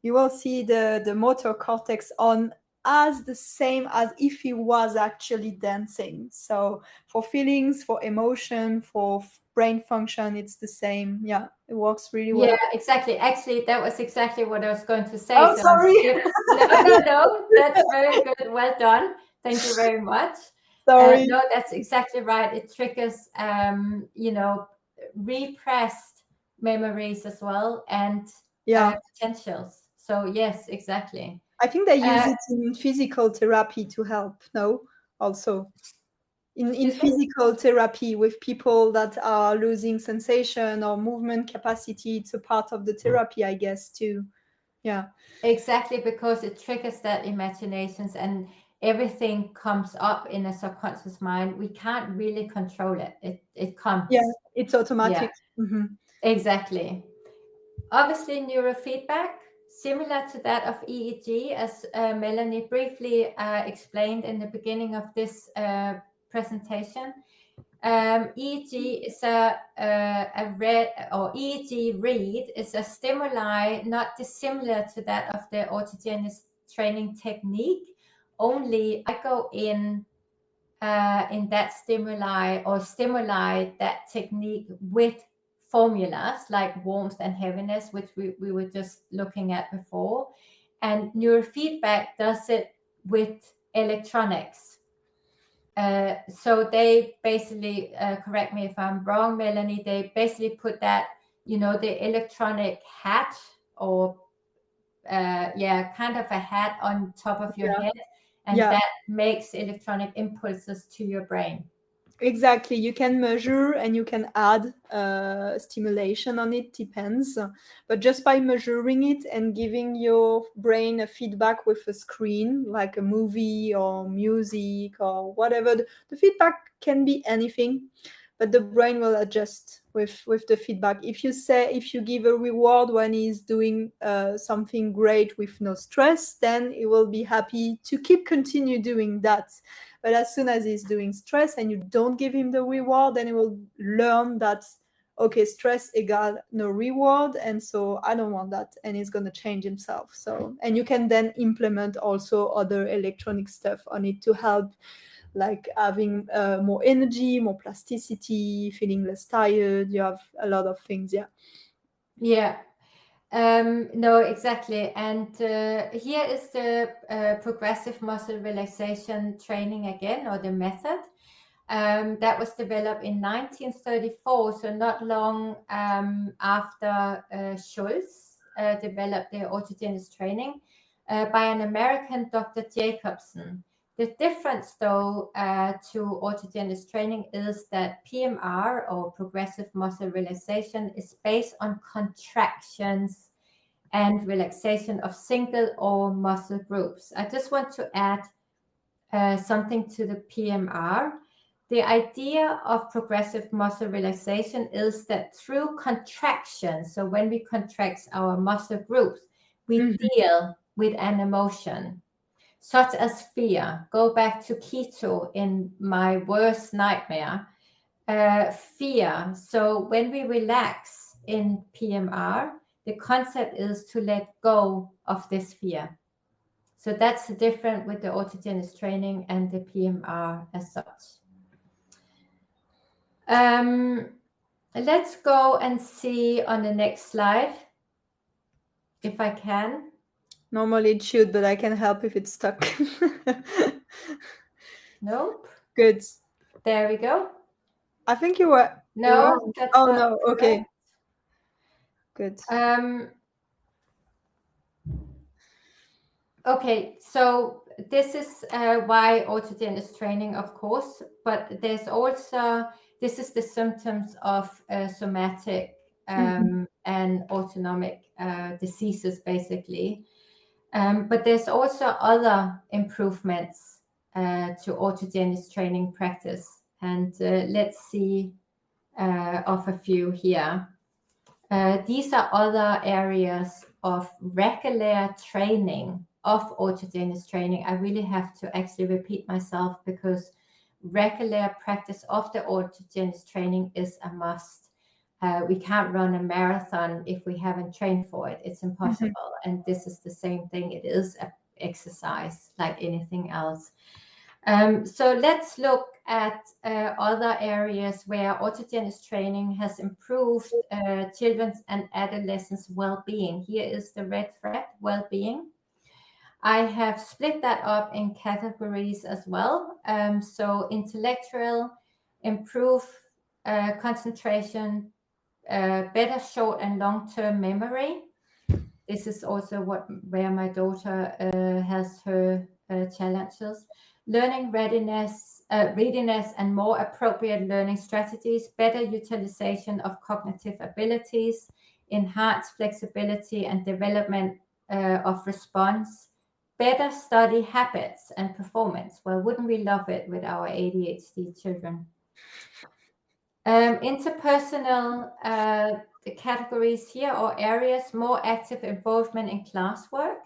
you will see the motor cortex on as the same as if he was actually dancing. So for feelings, for emotion, for brain function, it's the same. Yeah, it works really well. Yeah, exactly. Actually, that was exactly what I was going to say. Oh, So sorry. no, that's very good. Well done. Thank you very much. Sorry. No, that's exactly right. It triggers, repressed memories as well, and Yeah. potentials. So yes, exactly. I think they use it in physical therapy to help. No, also in Excuse me? physical therapy with people that are losing sensation or movement capacity. It's a part of the therapy, I guess, too. Yeah. Exactly, because it triggers that imaginations and everything comes up in a subconscious mind. We can't really control it. It comes. Yeah, it's automatic. Yeah, exactly. Obviously, neurofeedback, similar to that of EEG, as Melanie briefly explained in the beginning of this presentation. EEG is a read, or EEG read is a stimuli not dissimilar to that of the autogenic training technique. Only I go in that stimuli or stimuli that technique with formulas like warmth and heaviness, which we were just looking at before. And neurofeedback does it with electronics. So they basically, correct me if I'm wrong, Melanie, they basically put that, the electronic hat or, kind of a hat on top of your head, and Yeah. that makes electronic impulses to your brain. Exactly. You can measure and you can add stimulation on it, depends. But just by measuring it and giving your brain a feedback with a screen, like a movie or music or whatever, the feedback can be anything, but the brain will adjust with the feedback. If you give a reward when he's doing something great with no stress, then he will be happy to continue doing that. But as soon as he's doing stress and you don't give him the reward, then he will learn that, okay, stress equal no reward, and so I don't want that, and he's going to change himself. So, and you can then implement also other electronic stuff on it to help, like having more energy, more plasticity, feeling less tired. You have a lot of things. Yeah. No, exactly. And here is the progressive muscle relaxation training again, or the method. That was developed in 1934, so not long after Schultz developed the autogenic training by an American, Dr. Jacobson. The difference, though, to autogenic training is that PMR, or progressive muscle relaxation, is based on contractions and relaxation of single or muscle groups. I just want to add something to the PMR. The idea of progressive muscle relaxation is that through contraction, so when we contract our muscle groups, we deal with an emotion, such as fear. Go back to keto in my worst nightmare. Fear. So when we relax in PMR, the concept is to let go of this fear. So that's the difference with the autogenic training and the PMR as such. Let's go and see on the next slide, if I can. Normally it should, but I can help if it's stuck. Nope. Good. There we go. I think you were. No, that's oh not no. correct. Okay. Good. Okay, so this is why autogenic training, of course, but there's also, this is the symptoms of somatic and autonomic diseases, basically. But there's also other improvements to autogenic training practice. And let's see of a few here. These are other areas of regular training, of autogenic training. I really have to actually repeat myself, because regular practice of the autogenic training is a must. We can't run a marathon if we haven't trained for it. It's impossible. And this is the same thing. It is exercise like anything else. So let's look at other areas where autogenic training has improved children's and adolescents' well-being. Here is the red thread, well-being. I have split that up in categories as well. So intellectual, improve concentration, better short and long-term memory. This is also where my daughter has her challenges. Learning readiness, and more appropriate learning strategies, better utilization of cognitive abilities, enhanced flexibility and development of response, better study habits and performance. Well, wouldn't we love it with our ADHD children? Interpersonal the categories here or areas, more active involvement in classwork,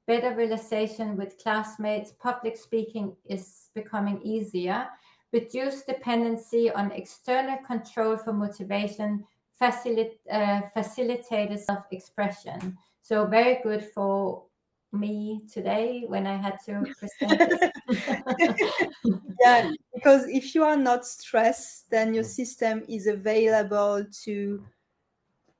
better realization with classmates, public speaking is becoming easier, reduced dependency on external control for motivation, facilitated self-expression. So very good for me today when I had to present this. Yeah, because if you are not stressed, then your system is available to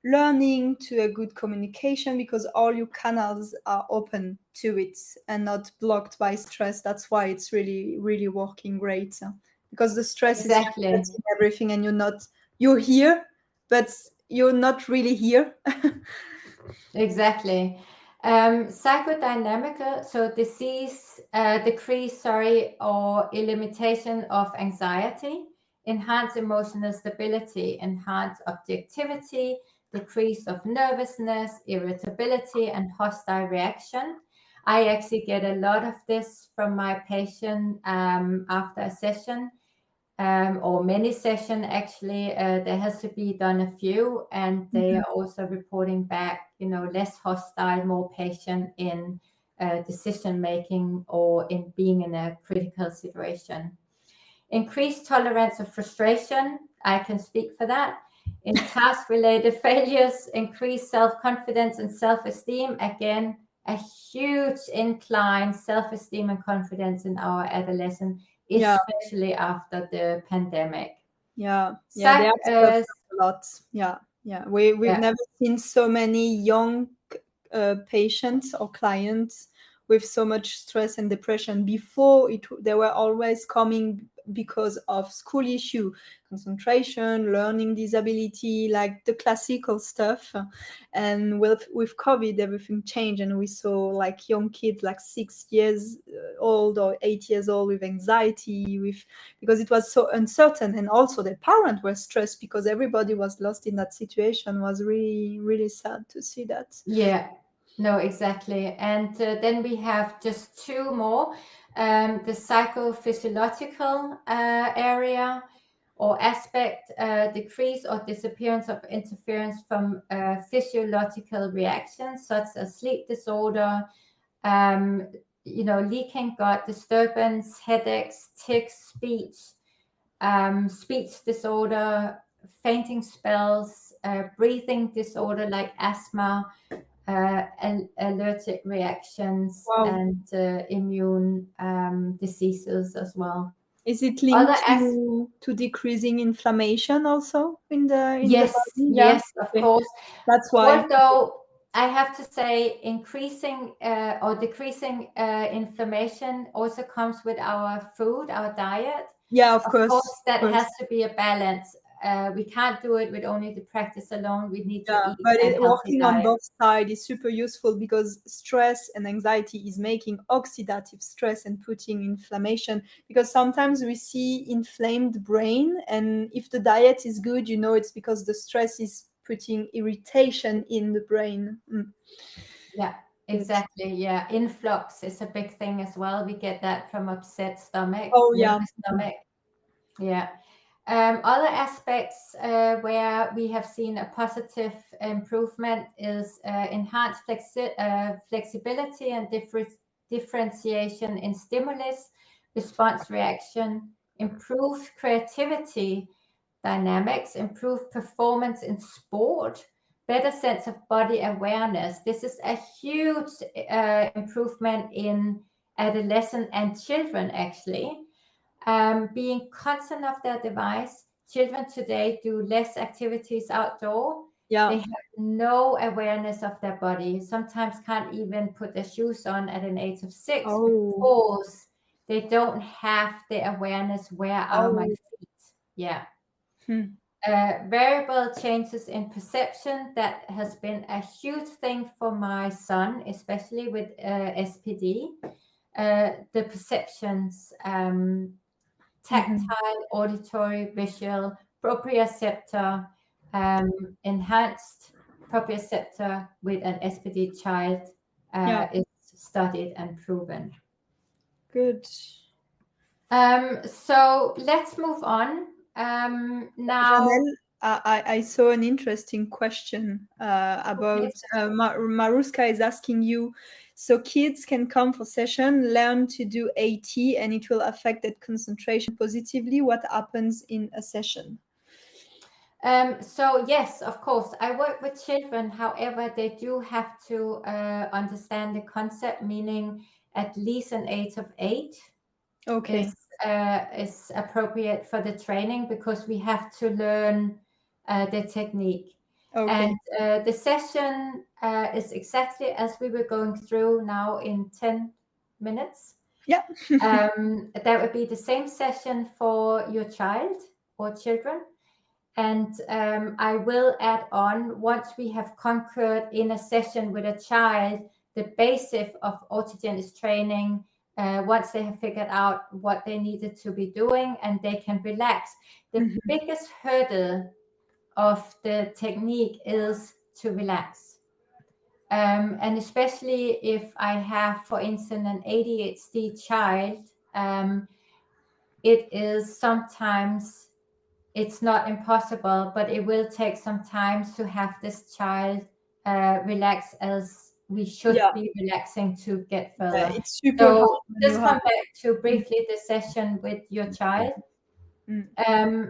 learning, to a good communication, because all your canals are open to it and not blocked by stress. That's why it's really, really working great. Because the stress is everything, and you're here, but you're not really here. Exactly. Psychodynamical, so decrease, or elimination of anxiety, enhance emotional stability, enhance objectivity, decrease of nervousness, irritability, and hostile reaction. I actually get a lot of this from my patient after a session. Or many sessions actually, there has to be done a few, and they are also reporting back, less hostile, more patient in decision making or in being in a critical situation. Increased tolerance of frustration, I can speak for that. In task-related failures, increased self-confidence and self-esteem. Again, a huge incline self-esteem and confidence in our adolescent, especially after the pandemic. They are a lot. We've never seen so many young patients or clients with so much stress and depression. Before, they were always coming because of school issue, concentration, learning disability, like the classical stuff. And with COVID, everything changed, and we saw like young kids like 6 years old or 8 years old with anxiety, because it was so uncertain, and also the parents were stressed because everybody was lost in that situation. It was really, really sad to see that. Yeah. No, exactly. And then we have just two more. The psychophysiological area or aspect, decrease or disappearance of interference from physiological reactions such as sleep disorder, leaking gut, disturbance, headaches, tics, speech disorder, fainting spells, breathing disorder like asthma, allergic reactions, and immune diseases as well. Is it linked to decreasing inflammation also in the body? Yes, of course. That's why. Although I have to say, increasing or decreasing inflammation also comes with our food, our diet. Yeah, of course. That has to be a balance. We can't do it with only the practice alone. We need to eat but a healthy working diet. on both sides is super useful, because stress and anxiety is making oxidative stress and putting inflammation, because sometimes we see inflamed brain, and if the diet is good, it's because the stress is putting irritation in the brain. Yeah, exactly. Yeah, influx is a big thing as well. We get that from upset stomach, nervous stomach. Yeah. Other aspects where we have seen a positive improvement is enhanced flexibility and differentiation in stimulus, response reaction, improved creativity dynamics, improved performance in sport, better sense of body awareness. This is a huge improvement in adolescent and children, actually. Being conscious of their device, children today do less activities outdoor. Yeah. They have no awareness of their body. Sometimes can't even put their shoes on at an age of 6 because they don't have the awareness, where are my feet? Yeah. Variable changes in perception, that has been a huge thing for my son, especially with SPD. The perceptions, tactile, auditory, visual, proprioceptor, enhanced proprioceptor with an SPD child is studied and proven. Good. So let's move on. Now, Jeannelle, I saw an interesting question about Maruska is asking you, so kids can come for session, learn to do AT, and it will affect that concentration positively. What happens in a session? So yes, of course, I work with children. However, they do have to understand the concept, meaning at least an age of 8 is appropriate for the training, because we have to learn the technique. And the session is exactly as we were going through now in 10 minutes. Yeah. That would be the same session for your child or children. And I will add on, once we have conquered in a session with a child the basic of autogenic training, once they have figured out what they needed to be doing and they can relax. The biggest hurdle of the technique is to relax. And especially if I have, for instance, an ADHD child, it is sometimes, it's not impossible, but it will take some time to have this child relax as we should be relaxing to get further. It's super hard. Just come back to briefly the session with your child.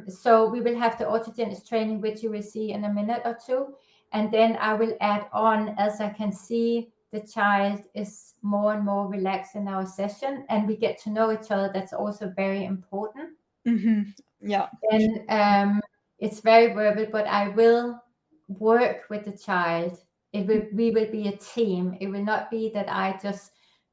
So we will have the autogenic training, which you will see in a minute or two. And then I will add on, as I can see the child is more and more relaxed in our session and we get to know each other. That's also very important. Yeah. And it's very verbal, but I will work with the child. We will be a team. It will not be that I just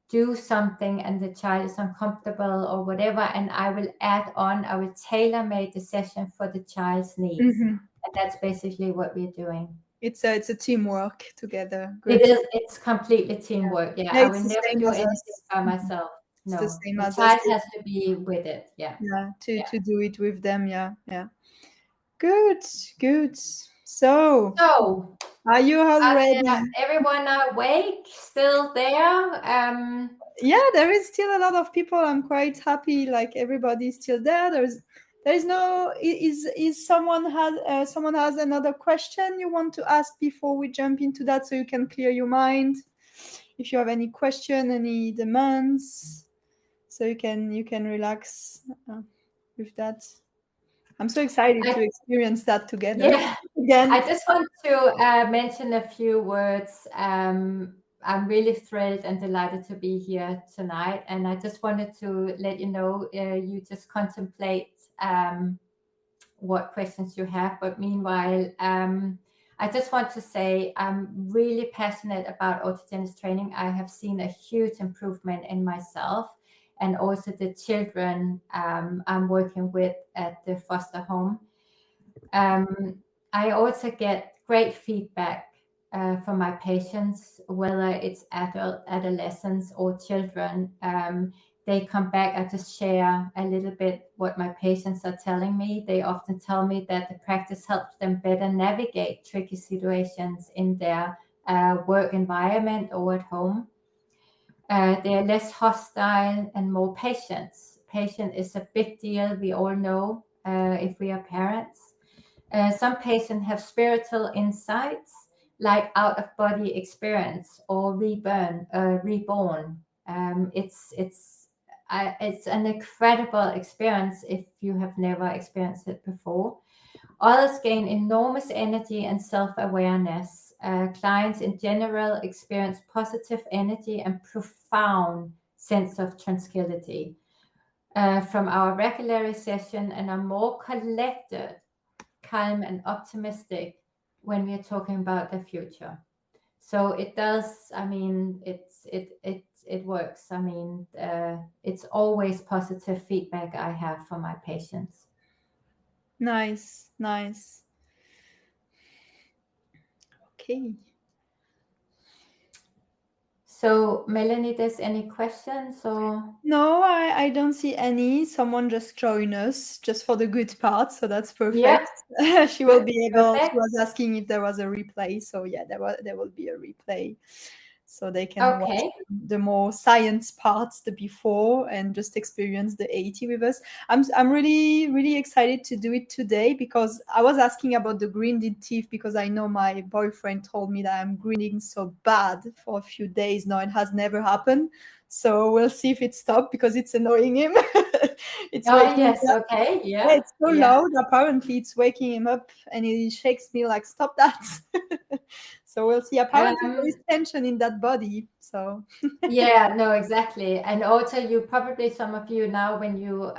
do something and the child is uncomfortable or whatever, and I will add on, I will tailor-make the session for the child's needs. And that's basically what we're doing. It's a teamwork together. Good. It's completely teamwork. Yeah, I will never do anything by myself. It's no, the same the as child has to be with it. Yeah. To do it with them. Yeah. Good. So are you all ready? Everyone awake? Still there? Yeah, there is still a lot of people. I'm quite happy. Like everybody's still there. There's no. Is someone has another question you want to ask before we jump into that, so you can clear your mind. If you have any question, any demands, so you can relax with that. I'm so excited to experience that together. Yeah. Again. I just want to mention a few words. I'm really thrilled and delighted to be here tonight. And I just wanted to let you know, you just contemplate what questions you have. But meanwhile, I just want to say I'm really passionate about autogenic training. I have seen a huge improvement in myself and also the children I'm working with at the foster home. I also get great feedback from my patients, whether it's adolescents or children. They come back, I just share a little bit what my patients are telling me. They often tell me that the practice helps them better navigate tricky situations in their work environment or at home. They're less hostile and more patient. Patient is a big deal, we all know, if we are parents. Some patients have spiritual insights, like out-of-body experience or reborn. It's an incredible experience if you have never experienced it before. Others gain enormous energy and self-awareness. Clients in general experience positive energy and profound sense of tranquility from our regular session, and are more collected, calm, and optimistic when we are talking about the future. So it does. I mean, it works. I mean, it's always positive feedback I have from my patients. Nice, nice. Okay. So Melanie, there's any questions or? No, I don't see any. Someone just joined us just for the good part, so that's Yeah, perfect. She will good, be able. She perfect. was asking if there was a replay, so yeah, there will be a replay, so they can watch Okay. the more science parts, the before, and just experience the 80 with us. I'm really excited to do it today because I was asking about the grinded teeth because I know my boyfriend told me that I'm grinding so bad for a few days now. It has never happened. So we'll see if it stops because it's annoying him. It's Oh waking yes, me up. okay, Yeah, yeah, it's so yeah. loud. Apparently, it's waking him up, and he shakes me like, "Stop that!" So we'll see. Apparently, there is Um, tension in that body. So yeah, no, exactly. And also, you probably, some of you now, when you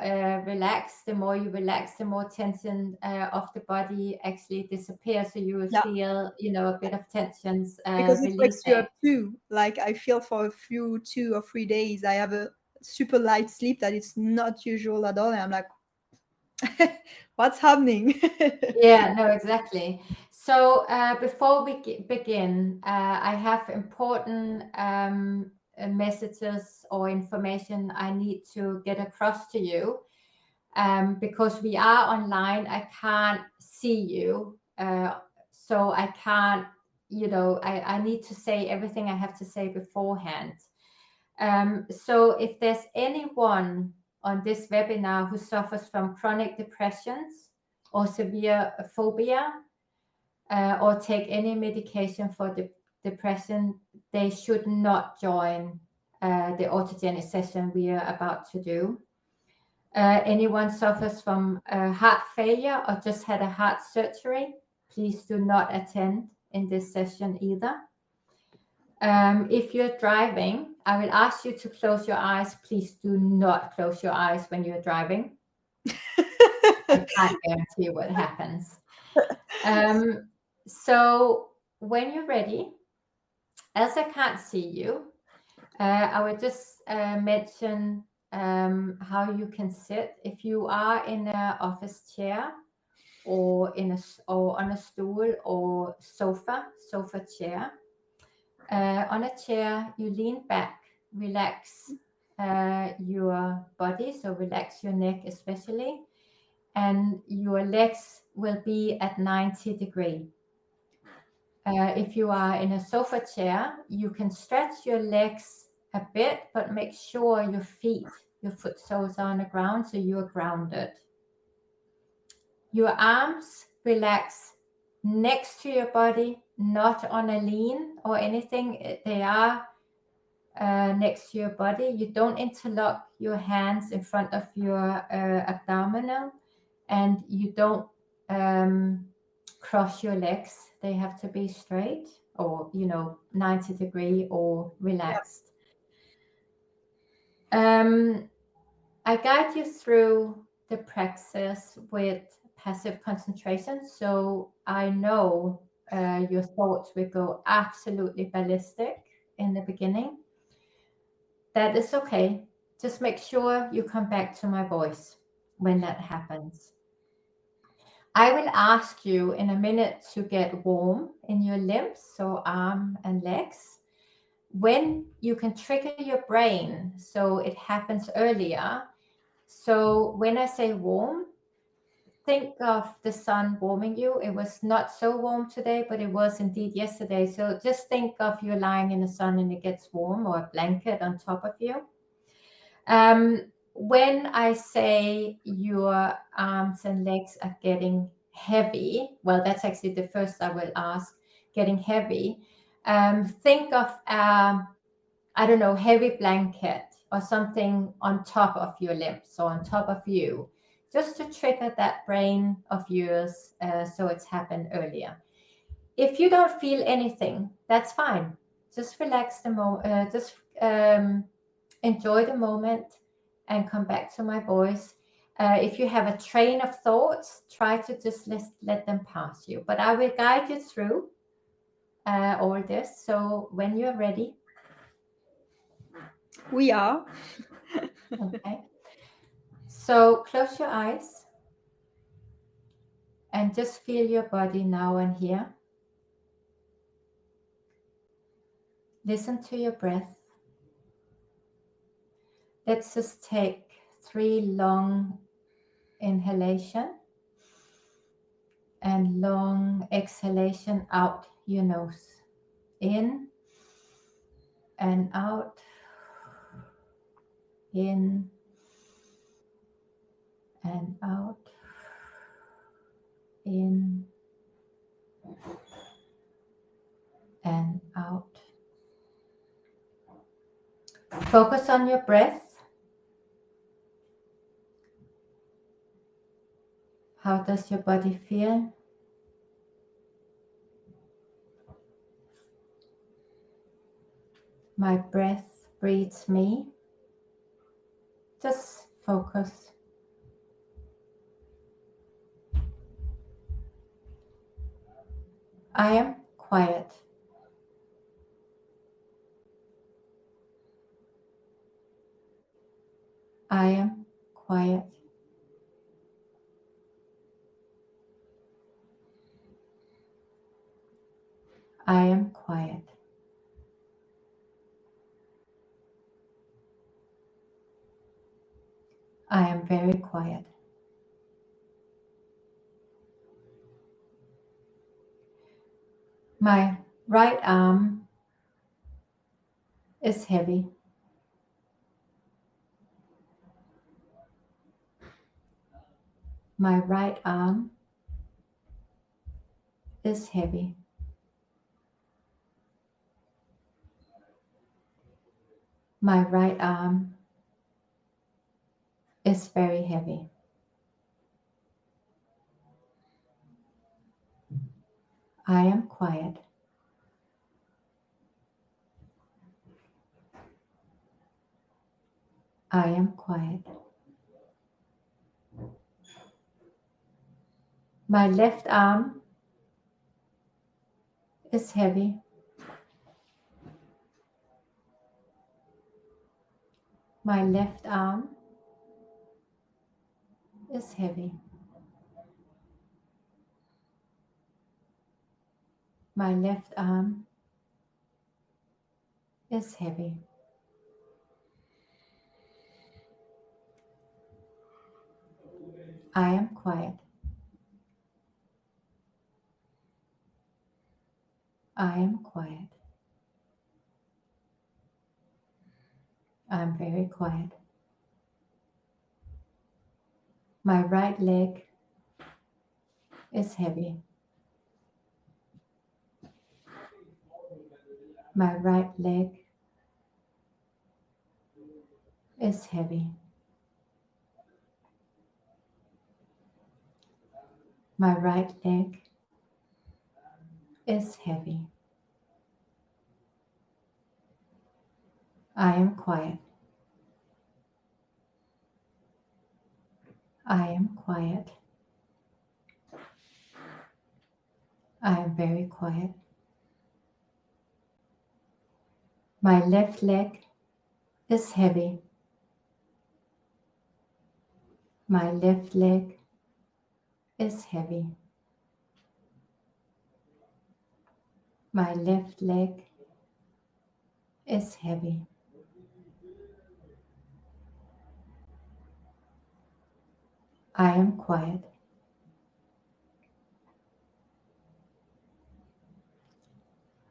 relax, the more you relax, the more tension of the body actually disappears. So you will yeah, feel, a bit of tensions because it wakes you releasing. up too. Like I feel for a few 2 or 3 days, I have a super light sleep that is not usual at all, and I'm like, "What's happening?" Yeah, no, exactly. So before we begin, I have important messages or information I need to get across to you. Because we are online, I can't see you. So I can't, I need to say everything I have to say beforehand. So if there's anyone on this webinar who suffers from chronic depressions or severe phobia, or take any medication for depression, they should not join the autogenic session we are about to do. Anyone suffers from heart failure or just had a heart surgery, please do not attend in this session either. If you're driving, I will ask you to close your eyes. Please do not close your eyes when you're driving. I can't guarantee what happens. So when you're ready, as I can't see you, I will just mention how you can sit. If you are in an office chair or on a stool or sofa chair, on a chair, you lean back, relax your body, so relax your neck especially, and your legs will be at 90 degrees. If you are in a sofa chair, you can stretch your legs a bit, but make sure your foot soles are on the ground so you are grounded. Your arms relax next to your body, not on a lean or anything. They are next to your body. You don't interlock your hands in front of your abdominal, and you don't cross your legs. They have to be straight or 90 degree or relaxed. I guide you through the praxis with passive concentration, so I know your thoughts will go absolutely ballistic in the beginning. That is okay. Just make sure you come back to my voice when that happens. I will ask you in a minute to get warm in your limbs, so arm and legs. When you can trigger your brain so it happens earlier. So when I say warm, think of the sun warming you. It was not so warm today, but it was indeed yesterday. So just think of you lying in the sun and it gets warm, or a blanket on top of you. When I say your arms and legs are getting heavy, well, that's actually the first I will ask, getting heavy. Think of, I don't know, heavy blanket or something on top of your limbs, so on top of you. just to trigger that brain of yours so it's happened earlier. If you don't feel anything, that's fine. Just relax the moment, enjoy the moment and come back to my voice. If you have a train of thoughts, try to just let them pass you. But I will guide you through all this. So when you're ready. We are. Okay. So close your eyes and just feel your body now and here. Listen to your breath. Let's just take 3 long inhalation and long exhalation out your nose. In and out. In and out. In and out. Focus on your breath. How does your body feel? My breath breathes me. Just focus. I am quiet. I am quiet. I am quiet. I am very quiet. My right arm is heavy. My right arm is heavy. My right arm is very heavy. I am quiet. I am quiet. My left arm is heavy. My left arm is heavy. My left arm is heavy. I am quiet. I am quiet. I am very quiet. My right leg is heavy. My right leg is heavy. My right leg is heavy. I am quiet. I am quiet. I am very quiet. My left leg is heavy. My left leg is heavy. My left leg is heavy. I am quiet.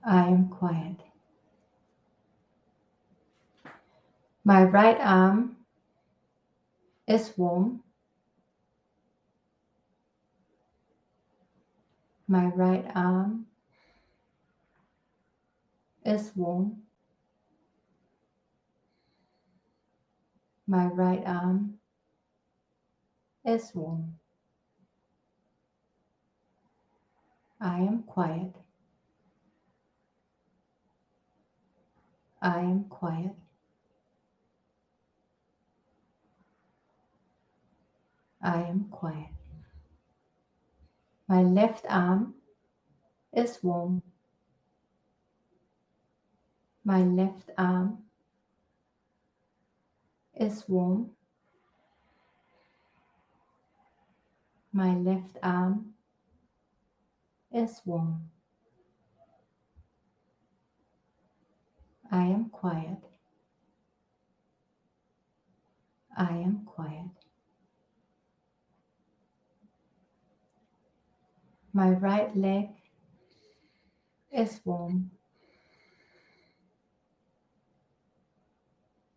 I am quiet. My right arm is warm. My right arm is warm. My right arm is warm. I am quiet. I am quiet. I am quiet. My left arm is warm. My left arm is warm. My left arm is warm. I am quiet. I am quiet. My right leg is warm.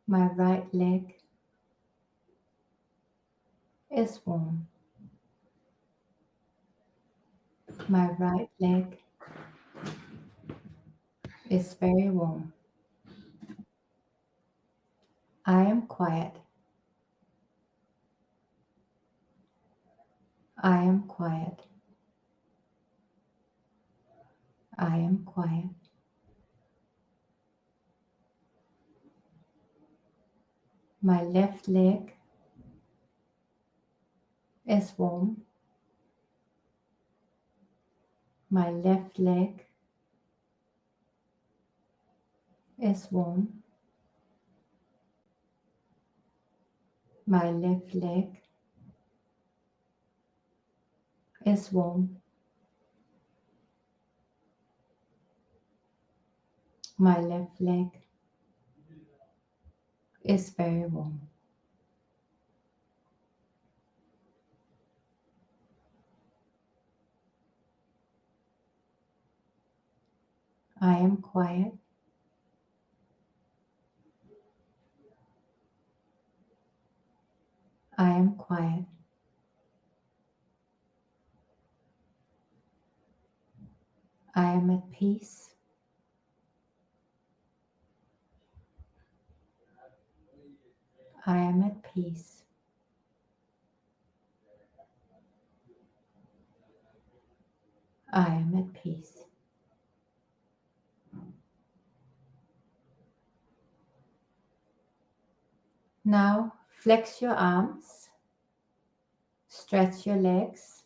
My right leg is warm. My right leg is very warm. I am quiet. I am quiet. I am quiet. My left leg is warm. My left leg is warm. My left leg is warm. My left leg is very warm. I am quiet. I am quiet. I am at peace. I am at peace. I am at peace. Now flex your arms, stretch your legs.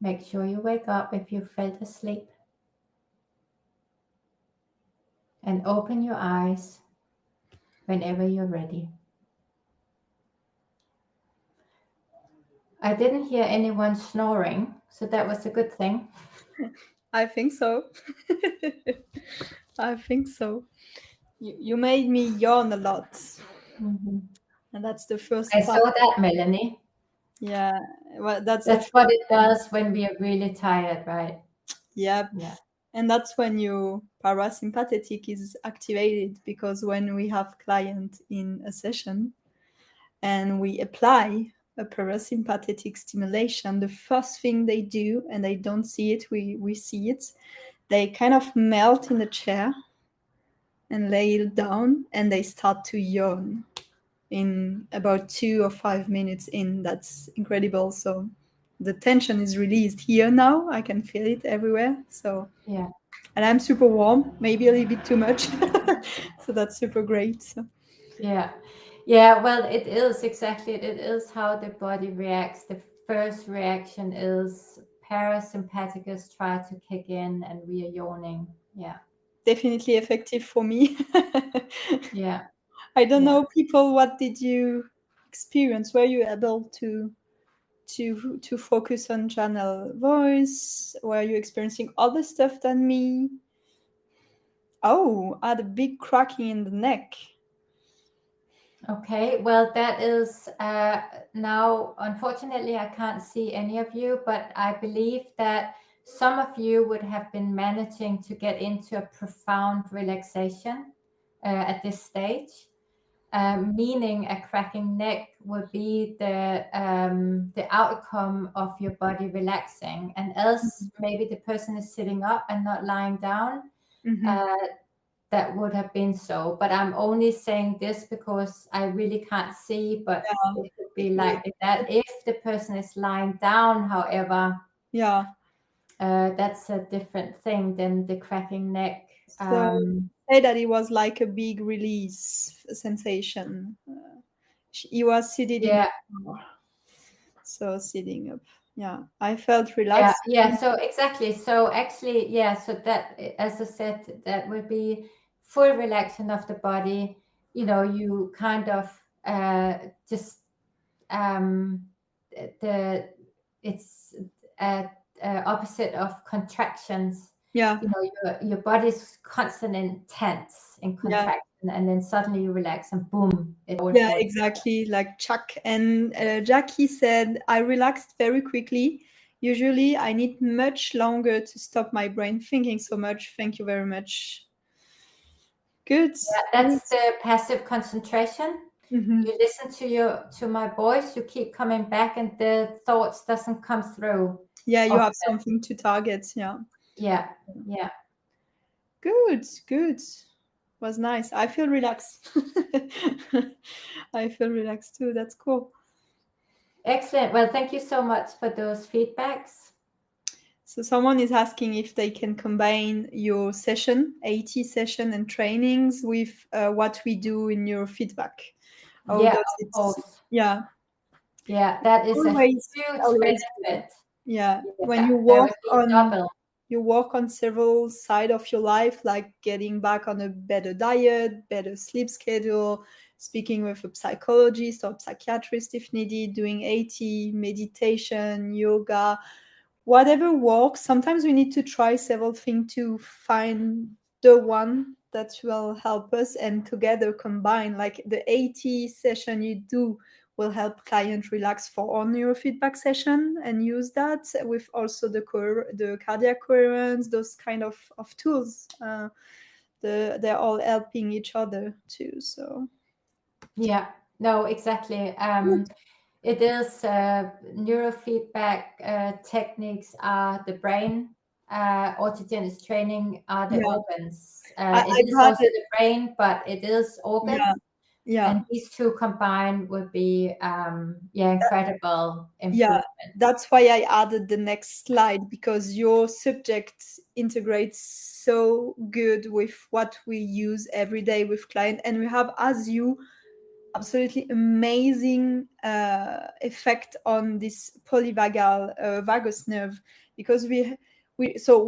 Make sure you wake up if you felt asleep. And open your eyes whenever you're ready. I didn't hear anyone snoring, so that was a good thing. I think so. I think so. You made me yawn a lot. Mm-hmm. And that's the first I time. saw that, Melanie. Yeah, well, that's what it does when we are really tired, right? Yeah. Yeah. And that's when your parasympathetic is activated, because when we have client in a session and we apply a parasympathetic stimulation, the first thing they do, and they don't see it, we see it, they kind of melt in the chair and lay down and they start to yawn in about 2 or 5 minutes in. That's incredible. So the tension is released here now. I can feel it everywhere. So yeah. And I'm super warm, maybe a little bit too much. So that's super great. So. Yeah. Yeah, well, it is exactly. It is how the body reacts. The first reaction is parasympathicus try to kick in and we are yawning. Yeah. Definitely effective for me. Yeah. I don't know, people, what did you experience? Were you able to focus on Jeannelle voice? Were you experiencing other stuff than me? Oh, I had a big cracking in the neck. Okay, well, that is now, unfortunately, I can't see any of you, but I believe that some of you would have been managing to get into a profound relaxation at this stage, meaning a cracking neck would be the outcome of your body relaxing. And else, maybe the person is sitting up and not lying down. Mm-hmm. that would have been so. But I'm only saying this because I really can't see, but it could be like that. If the person is lying down, however, that's a different thing than the cracking neck. So say that it was like a big release sensation. He was seated in a car, so sitting up. Yeah, I felt relaxed. Yeah. So exactly. So actually, yeah. So that, as I said, that would be full relaxation of the body. You know, you kind of just the it's opposite of contractions. Yeah. You know, your body's constant in tense in contraction, and then suddenly you relax and boom, it all falls. Exactly, like Chuck. And Jackie said, I relaxed very quickly. Usually I need much longer to stop my brain thinking so much. Thank you very much. Good. Yeah, that's the passive concentration. Mm-hmm. You listen to my voice, you keep coming back, and the thoughts doesn't come through. Yeah, you have something to target. Yeah. Good. Was nice. I feel relaxed. I feel relaxed too. That's cool. Excellent. Well, thank you so much for those feedbacks. So someone is asking if they can combine your session, AT session and trainings with what we do in Neurofeedback. How Yeah, does of it? course. Yeah. Yeah, that is a Always, huge always. benefit. Yeah. When you There work would be on double. you work on several sides of your life, like getting back on a better diet, better sleep schedule, speaking with a psychologist or psychiatrist if needed, doing AT, meditation, yoga, whatever works. Sometimes we need to try several things to find the one that will help us and together combine. Like the AT session you do will help client relax for our neurofeedback session and use that with also the cardiac coherence, those kind of tools. They're all helping each other too. So Yeah, no, exactly. It is neurofeedback techniques are the brain, autogenic training are the organs. It is also the brain, but it is organs. And these two combined would be incredible improvement. That's why I added the next slide, because your subject integrates so good with what we use every day with client, and we have, as you, absolutely amazing effect on this polyvagal vagus nerve, because we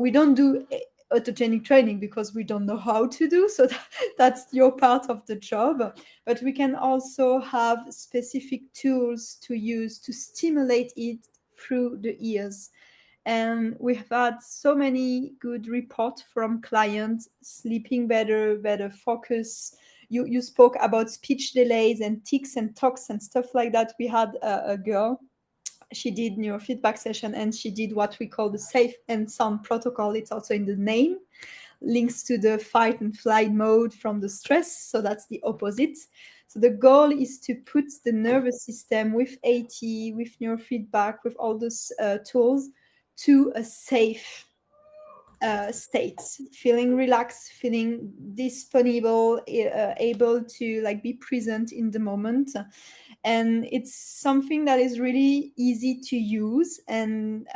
don't do autogenic training because we don't know how to do so. That's your part of the job, but we can also have specific tools to use to stimulate it through the ears. And we have had so many good reports from clients: sleeping better focus. You spoke about speech delays and tics and talks and stuff like that. We had a girl, she did neurofeedback session, and she did what we call the safe and sound protocol. It's also in the name, links to the fight and flight mode from the stress. So that's the opposite. So the goal is to put the nervous system with AT, with neurofeedback, with all those tools to a safe state, feeling relaxed, feeling disponible, able to like be present in the moment. And it's something that is really easy to use, and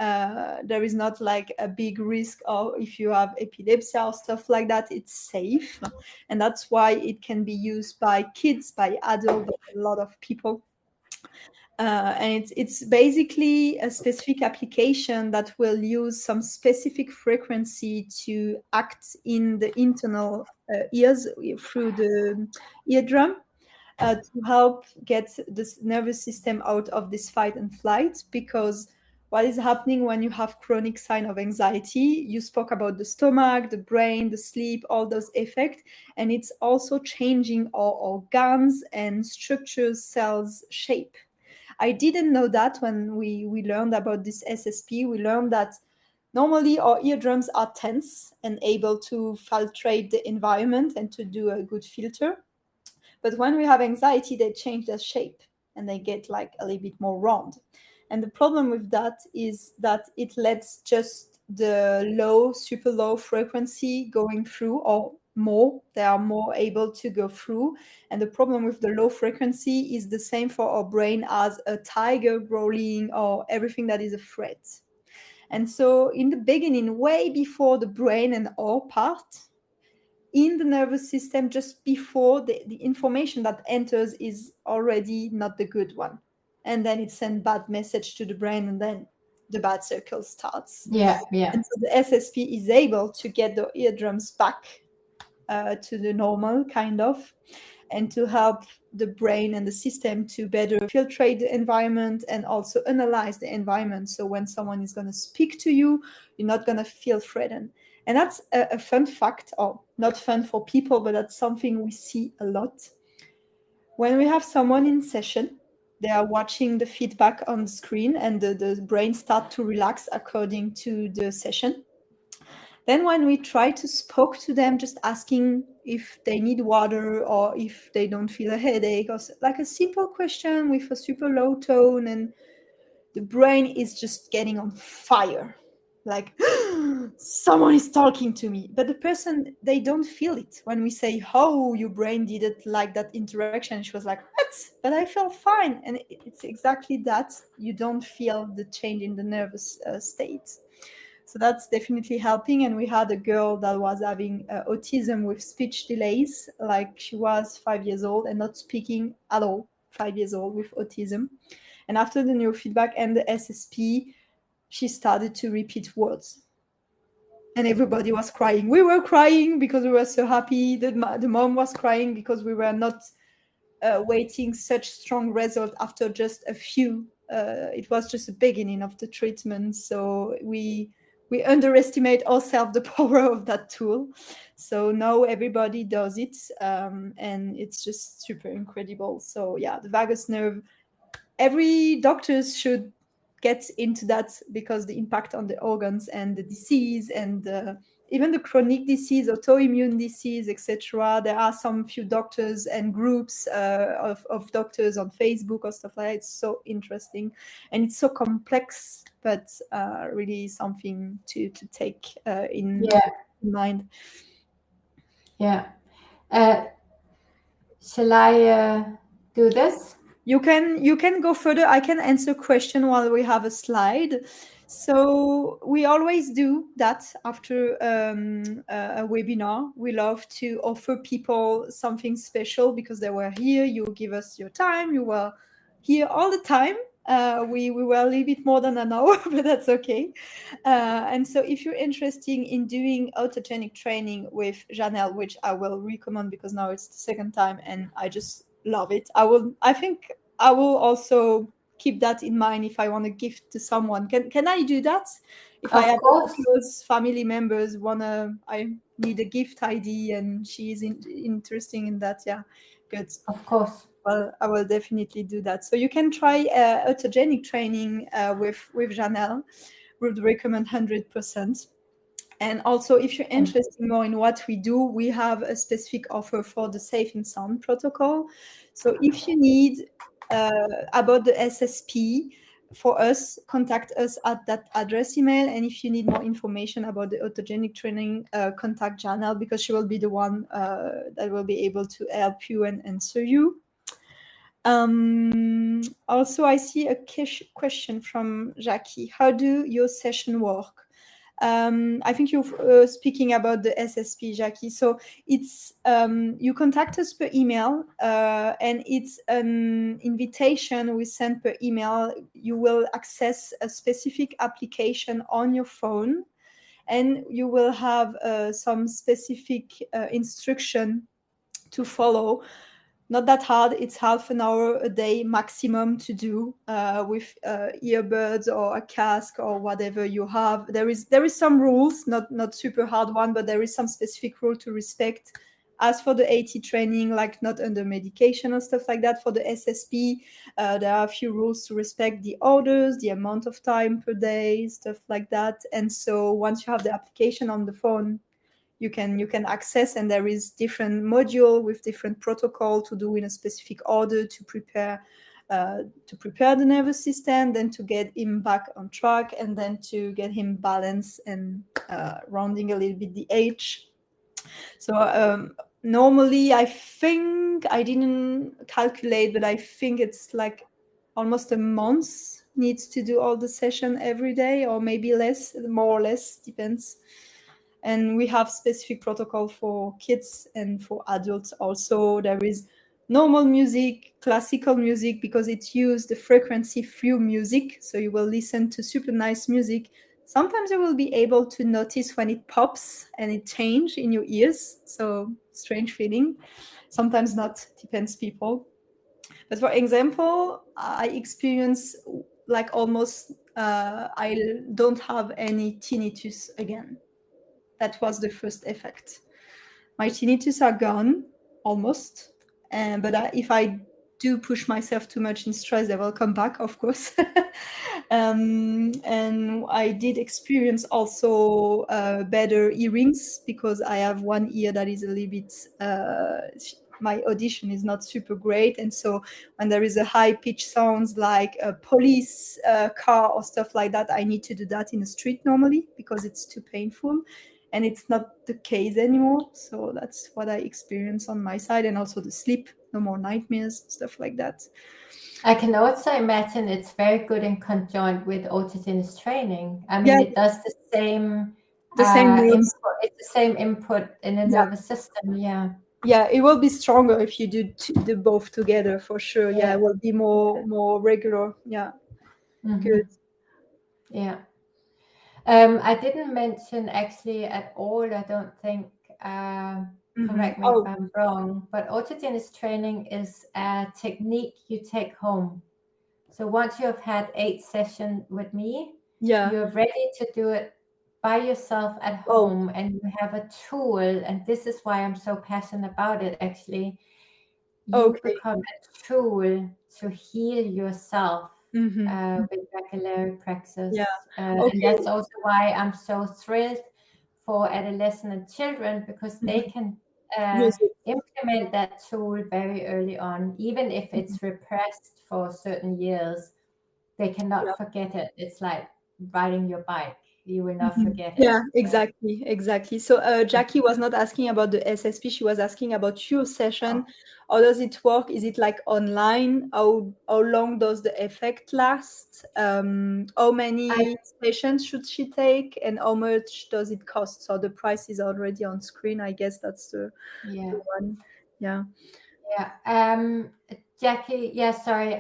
there is not like a big risk of, if you have epilepsy or stuff like that, it's safe. And that's why it can be used by kids, by adults, by a lot of people. And it's basically a specific application that will use some specific frequency to act in the internal ears through the eardrum, to help get this nervous system out of this fight and flight. Because what is happening when you have chronic sign of anxiety, you spoke about the stomach, the brain, the sleep, all those effects, and it's also changing our organs and structures, cells, shape. I didn't know that when we learned about this SSP. We learned that normally our eardrums are tense and able to filtrate the environment and to do a good filter. But when we have anxiety, they change their shape and they get like a little bit more round. And the problem with that is that it lets just the low, super low frequency going through, or more. They are more able to go through. And the problem with the low frequency is the same for our brain as a tiger growling or everything that is a threat. And so in the beginning, way before the brain and our part, in the nervous system, just before the information that enters is already not the good one. And then it sends bad message to the brain, and then the bad circle starts. Yeah. And so the SSP is able to get the eardrums back to the normal kind of, and to help the brain and the system to better filtrate the environment and also analyze the environment. So when someone is going to speak to you, you're not going to feel threatened. And that's a fun fact, or not fun for people, but that's something we see a lot. When we have someone in session, they are watching the feedback on the screen, and the brain starts to relax according to the session. Then when we try to spoke to them, just asking if they need water or if they don't feel a headache, or like a simple question with a super low tone, and the brain is just getting on fire. Like, someone is talking to me. But the person, they don't feel it. When we say, oh, your brain didn't like that interaction, she was like, what? But I felt fine. And it's exactly that. You don't feel the change in the nervous state. So that's definitely helping. And we had a girl that was having autism with speech delays, like she was 5 years old and not speaking at all, 5 years old with autism. And after the neurofeedback and the SSP, she started to repeat words. And everybody was crying. We were crying because we were so happy. The mom was crying because we were not waiting such strong result after just a few. It was just the beginning of the treatment. So we underestimate ourselves the power of that tool. So now everybody does it, and it's just super incredible. So yeah, the vagus nerve, every doctors should get into that, because the impact on the organs and the disease and even the chronic disease, autoimmune disease, etc. There are some few doctors and groups of doctors on Facebook or stuff like that. It's so interesting, and it's so complex, but really something to take in mind. Yeah. Shall I do this? You can go further. I can answer question while we have a slide. So we always do that after a webinar. We love to offer people something special because they were here. You give us your time. You were here all the time. We were a little bit more than an hour, but that's okay. And so if you're interested in doing autogenic training with Jeannelle, which I will recommend because now it's the second time and I just love it. I think I will also keep that in mind if I want to gift to someone. Can I do that? If I have close family members I need a gift ID and she is interested in that, yeah, good. Of course. Well, I will definitely do that. So you can try autogenic training with Jeannelle. Would recommend 100%. And also, if you're interested more in what we do, we have a specific offer for the Safe and Sound protocol. So if you need about the SSP for us, contact us at that address email. And if you need more information about the autogenic training, contact Jeannelle, because she will be the one that will be able to help you and answer you. Also, I see a question from Jackie. How do your session work? I think you're speaking about the SSP, Jackie. So it's you contact us per email, and it's an invitation we send per email. You will access a specific application on your phone, and you will have some specific instruction to follow. Not that hard. It's half an hour a day maximum to do with earbuds or a cask or whatever you have. There is some rules, not super hard one, but there is some specific rule to respect. As for the AT training, like not under medication or stuff like that, for the SSP, there are a few rules to respect: the orders, the amount of time per day, stuff like that. And so once you have the application on the phone, you can access, and there is different module with different protocol to do in a specific order to prepare the nervous system, then to get him back on track, and then to get him balanced and rounding a little bit the age. So normally, I think, I didn't calculate, but I think it's like almost a month needs to do all the session every day, or maybe less, more or less, depends. And we have specific protocol for kids and for adults also. There is normal music, classical music, because it uses the frequency through music. So you will listen to super nice music. Sometimes you will be able to notice when it pops and it change in your ears. So strange feeling. Sometimes not, depends people. But for example, I experience like almost I don't have any tinnitus again. That was the first effect. My tinnitus are gone almost, but if I do push myself too much in stress, they will come back, of course. And I did experience also better earrings, because I have one ear that is a little bit, my audition is not super great. And so when there is a high pitch sounds like a police car or stuff like that, I need to do that in the street normally, because it's too painful. And it's not the case anymore. So that's what I experience on my side. And also the sleep, no more nightmares, stuff like that. I can also imagine it's very good in conjoint with autogenous training. I mean, Yeah, it does the same nerves. input. It's the same input in the Yeah. nervous system. Yeah. Yeah, it will be stronger if you do the both together, for sure. Yeah, it will be more regular. Yeah, good. Yeah. I didn't mention actually at all, I don't think, correct me if Oh, I'm wrong, but autogenous training is a technique you take home. So once you have had 8 sessions with me, yeah. you're ready to do it by yourself at Oh, home, and you have a tool, and this is why I'm so passionate about it actually. You okay. become a tool to heal yourself with regular practice. Yeah. And Okay. that's also why I'm so thrilled for adolescent and children, because they can Use it. implement that tool very early on, even if it's repressed for certain years. They Yeah. cannot forget it. It's like riding your bike. You will not forget it. Yeah, exactly. So Jackie was not asking about the SSP. She was asking about your session. How does it work? Is it like online? How long does the effect last? How I, many sessions should she take, and how much does it cost? So the price is already on screen. I guess that's the yeah. one. Yeah. Yeah. Jackie, yeah, sorry.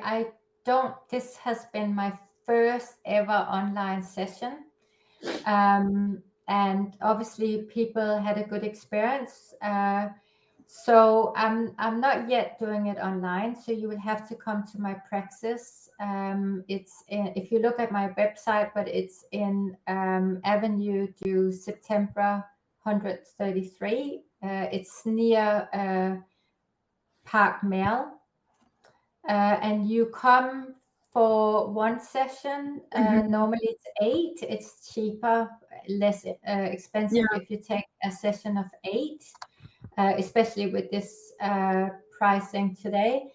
This has been my first ever online session. And obviously people had a good experience. So I'm not yet doing it online. So you will have to come to my praxis. If you look at my website, but it's in Avenue du Septembre 133. It's near Park Mall. And you come for one session. Normally it's 8. It's cheaper, less expensive Yeah. if you take a session of 8, especially with this pricing today.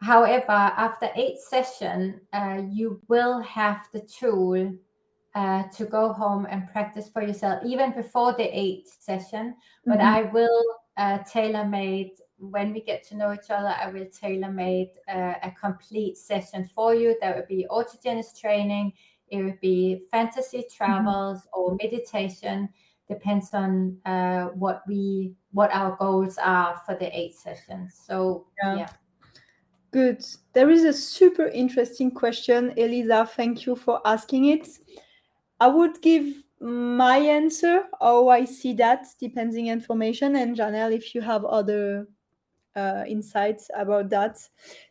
However, after 8 sessions, you will have the tool to go home and practice for yourself, even before the 8th session. But I will tailor-made, when we get to know each other, I will tailor-made a complete session for you. That would be autogenous training, it would be fantasy travels or meditation, depends on what our goals are for the 8 sessions. So yeah. Good. There is a super interesting question, Elisa. Thank you for asking it. I would give my answer, how I see that, depending information, and Jeannelle, if you have other insights about that.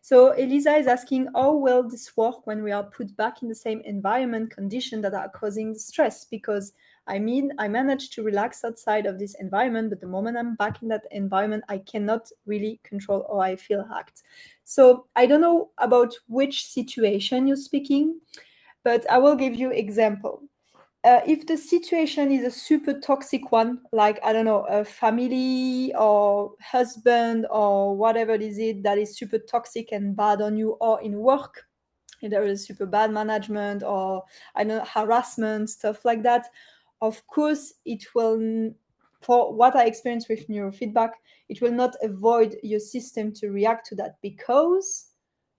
So Elisa is asking, how will this work when we are put back in the same environment condition that are causing the stress? Because I mean, I managed to relax outside of this environment, but the moment I'm back in that environment, I cannot really control how I feel hacked. So I don't know about which situation you're speaking, but I will give you example. If the situation is a super toxic one, like, I don't know, a family or husband or whatever it is that is super toxic and bad on you, or in work, if there is super bad management or, I don't know, harassment, stuff like that, of course it will for what I experienced with neurofeedback, it will not avoid your system to react to that, because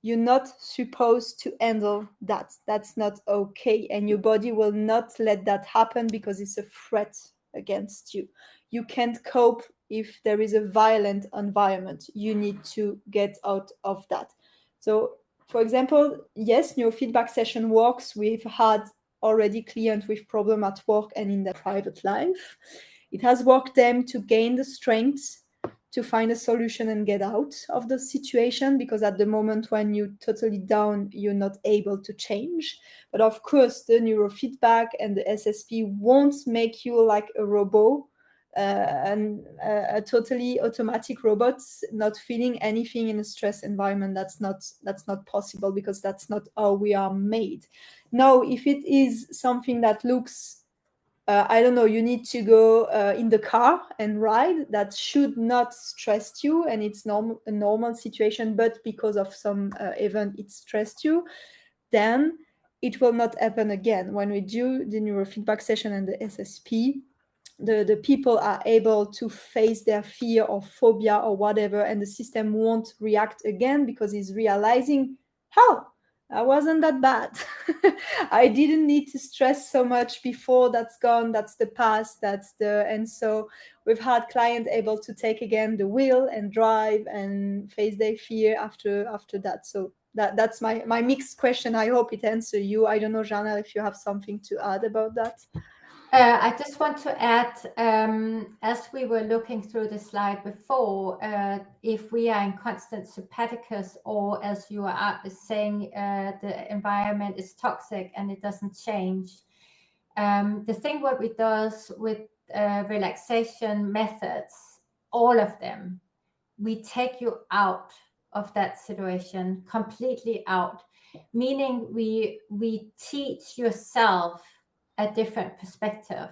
you're not supposed to handle that. That's not okay. And your body will not let that happen because it's a threat against you. You can't cope if there is a violent environment. You need to get out of that. So, for example, yes, neurofeedback session works. We've had already clients with problem at work and in their private life. It has worked them to gain the strength to find a solution and get out of the situation, because at the moment when you're totally down, you're not able to change. But of course, the neurofeedback and the SSP won't make you like a robot, and a totally automatic robot, not feeling anything in a stress environment. That's not possible, because that's not how we are made. Now, if it is something that looks I don't know, you need to go in the car and ride, that should not stress you, and it's a normal situation, but because of some event it stressed you, then it will not happen again. When we do the neurofeedback session and the SSP, the people are able to face their fear or phobia or whatever, and the system won't react again, because it's realizing, oh, I wasn't that bad. I didn't need to stress so much before. That's gone. That's the past. And so we've had clients able to take again the wheel and drive and face their fear after that. So that's my mixed question. I hope it answers you. I don't know, Jeannelle, if you have something to add about that. I just want to add, as we were looking through the slide before, if we are in constant sympathicus, or as you are saying, the environment is toxic and it doesn't change. The thing what we does with relaxation methods, all of them, we take you out of that situation, completely out, meaning we teach yourself a different perspective.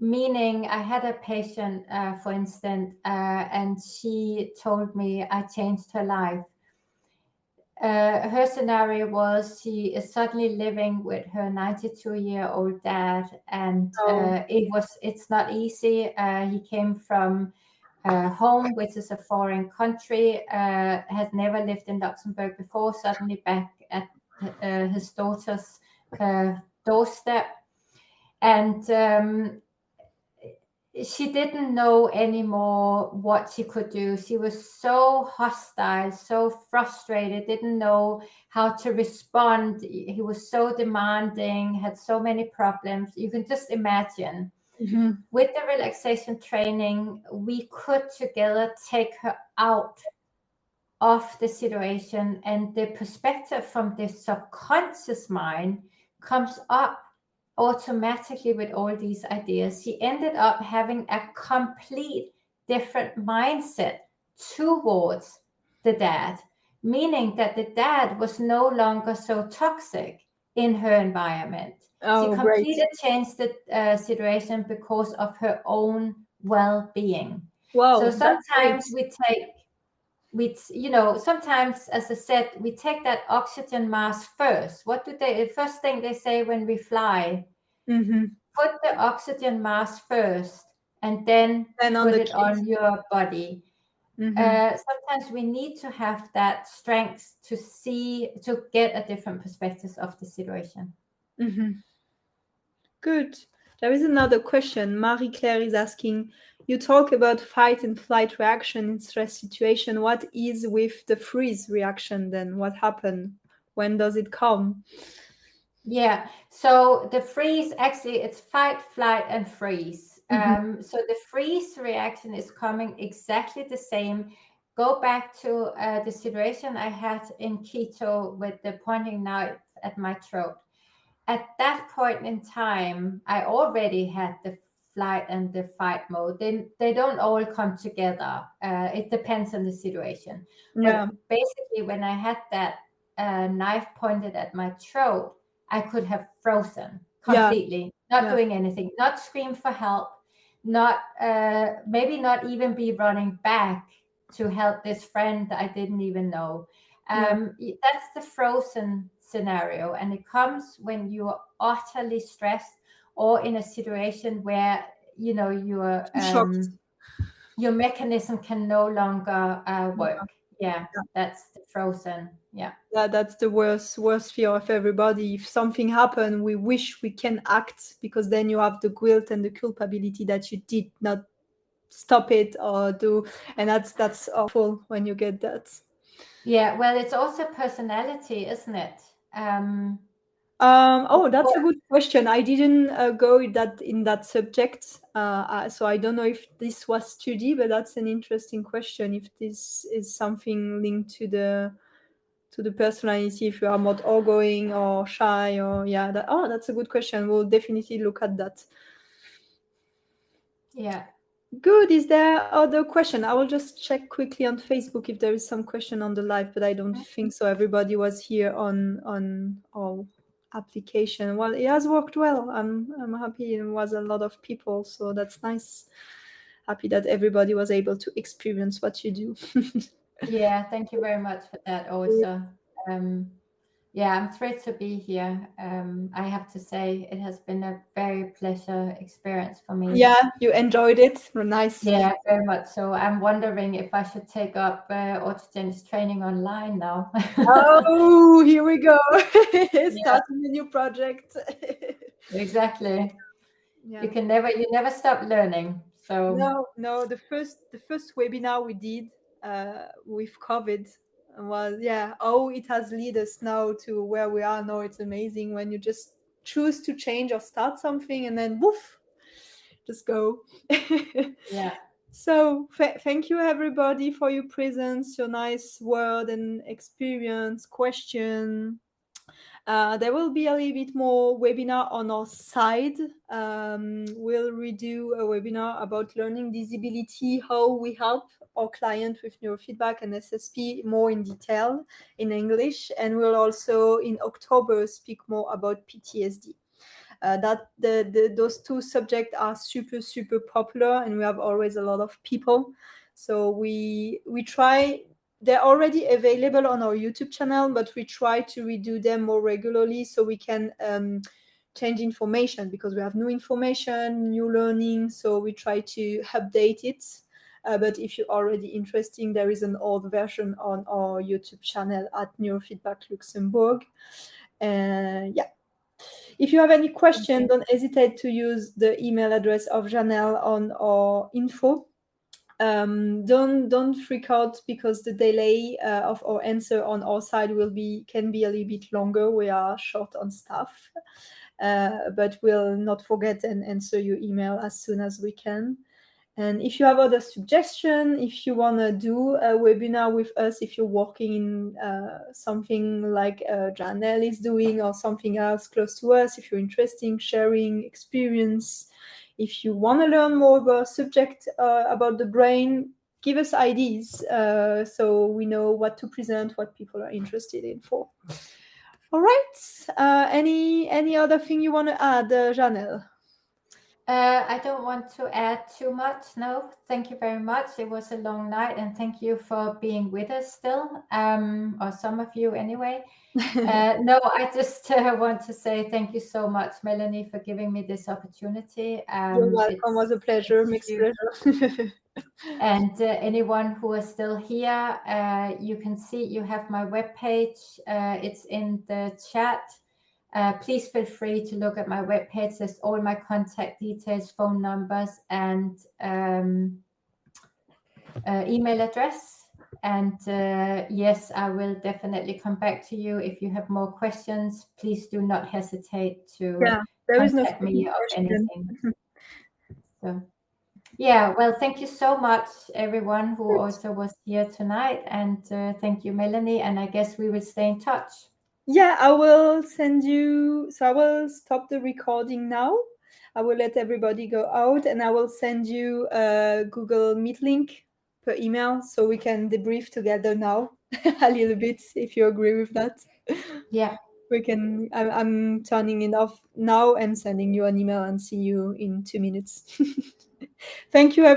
Meaning, I had a patient, for instance, and she told me I changed her life. Her scenario was she is suddenly living with her 92-year-old dad, and it's not easy. He came from home, which is a foreign country, had never lived in Luxembourg before, suddenly back at his daughter's doorstep. And she didn't know anymore what she could do. She was so hostile, so frustrated, didn't know how to respond. He was so demanding, had so many problems. You can just imagine. Mm-hmm. With the relaxation training, we could together take her out of the situation, and the perspective from the subconscious mind comes up automatically with all these ideas. She ended up having a complete different mindset towards the dad, meaning that the dad was no longer so toxic in her environment. She completely changed the situation because of her own well-being. Wow, so sometimes sometimes, as I said, we take that oxygen mask first. The first thing they say when we fly? Mm-hmm. Put the oxygen mask first, and then put it on your body. Mm-hmm. Sometimes we need to have that strength to get a different perspective of the situation. Mm-hmm. Good. There is another question. Marie-Claire is asking, you talk about fight and flight reaction in stress situation. What is with the freeze reaction then? What happened? When does it come? Yeah, so the freeze, actually, it's fight, flight, and freeze. Mm-hmm. So the freeze reaction is coming exactly the same. Go back to the situation I had in keto with the pointing knife at my throat. At that point in time, I already had the flight and the fight mode. They don't all come together. It depends on the situation. Yeah. But basically, when I had that knife pointed at my throat, I could have frozen completely, not doing anything, not scream for help, not maybe not even be running back to help this friend that I didn't even know. That's the frozen scenario, and it comes when you are utterly stressed or in a situation where your mechanism can no longer work. Yeah, that's the frozen. Yeah. That's the worst fear of everybody. If something happened, we wish we can act, because then you have the guilt and the culpability that you did not stop it or do, and that's awful when you get that. Yeah, well, it's also personality, isn't it? That's a good question. I didn't go in that subject, so I don't know if this was studied, but that's an interesting question. If this is something linked to the personality, if you are more outgoing or shy, or that's a good question. We'll definitely look at that. Yeah. Good. Is there other question? I will just check quickly on Facebook if there is some question on the live, but I don't think so. Everybody was here on our application. Well, it has worked well. I'm happy. It was a lot of people, so that's nice. Happy that everybody was able to experience what you do. Yeah, thank you very much for that also. Yeah, I'm thrilled to be here. I have to say it has been a very pleasure experience for me. Yeah, you enjoyed it. Nice. Yeah, very much so. I'm wondering if I should take up Autogenic training online now. Oh, here we go. Starting a new project. Exactly. Yeah. You never stop learning. So No. The first webinar we did with COVID was how it has led us now to where we are now. It's amazing when you just choose to change or start something, and then woof, just go. yeah. So thank you everybody for your presence, your nice word and experience, question. There will be a little bit more webinar on our side. We'll redo a webinar about learning disability, how we help our client with neurofeedback and SSP more in detail in English. And we'll also in October speak more about PTSD. Those two subjects are super popular, and we have always a lot of people. So we try. They're already available on our YouTube channel, but we try to redo them more regularly so we can change information, because we have new information, new learning. So we try to update it. But if you're already interested, there is an old version on our YouTube channel at Neurofeedback Luxembourg. If you have any question, don't hesitate to use the email address of Jeannelle on our info. Don't freak out, because the delay of our answer on our side can be a little bit longer. We are short on staff, but we'll not forget and answer your email as soon as we can. And if you have other suggestions, if you want to do a webinar with us, if you're working in something like Jeannelle is doing, or something else close to us, if you're interested in sharing experience, if you want to learn more about subject about the brain, give us ideas so we know what to present, what people are interested in for. All right. Any other thing you want to add, Jeannelle? I don't want to add too much. No, thank you very much. It was a long night, and thank you for being with us still, or some of you anyway. No, I just want to say thank you so much, Melanie, for giving me this opportunity. You're welcome. It was a pleasure. Mixed pleasure. And anyone who is still here, you can see you have my webpage. It's in the chat. Please feel free to look at my webpage. There's all my contact details, phone numbers, and email address. And yes, I will definitely come back to you if you have more questions. Please do not hesitate to contact me of anything. So, yeah, well, thank you so much, everyone who also was here tonight. And thank you, Melanie. And I guess we will stay in touch. Yeah, I will send you. So I will stop the recording now. I will let everybody go out, and I will send you a Google Meet link per email so we can debrief together now a little bit, if you agree with that. Yeah. We can. I'm turning it off now and sending you an email, and see you in 2 minutes. Thank you, everyone.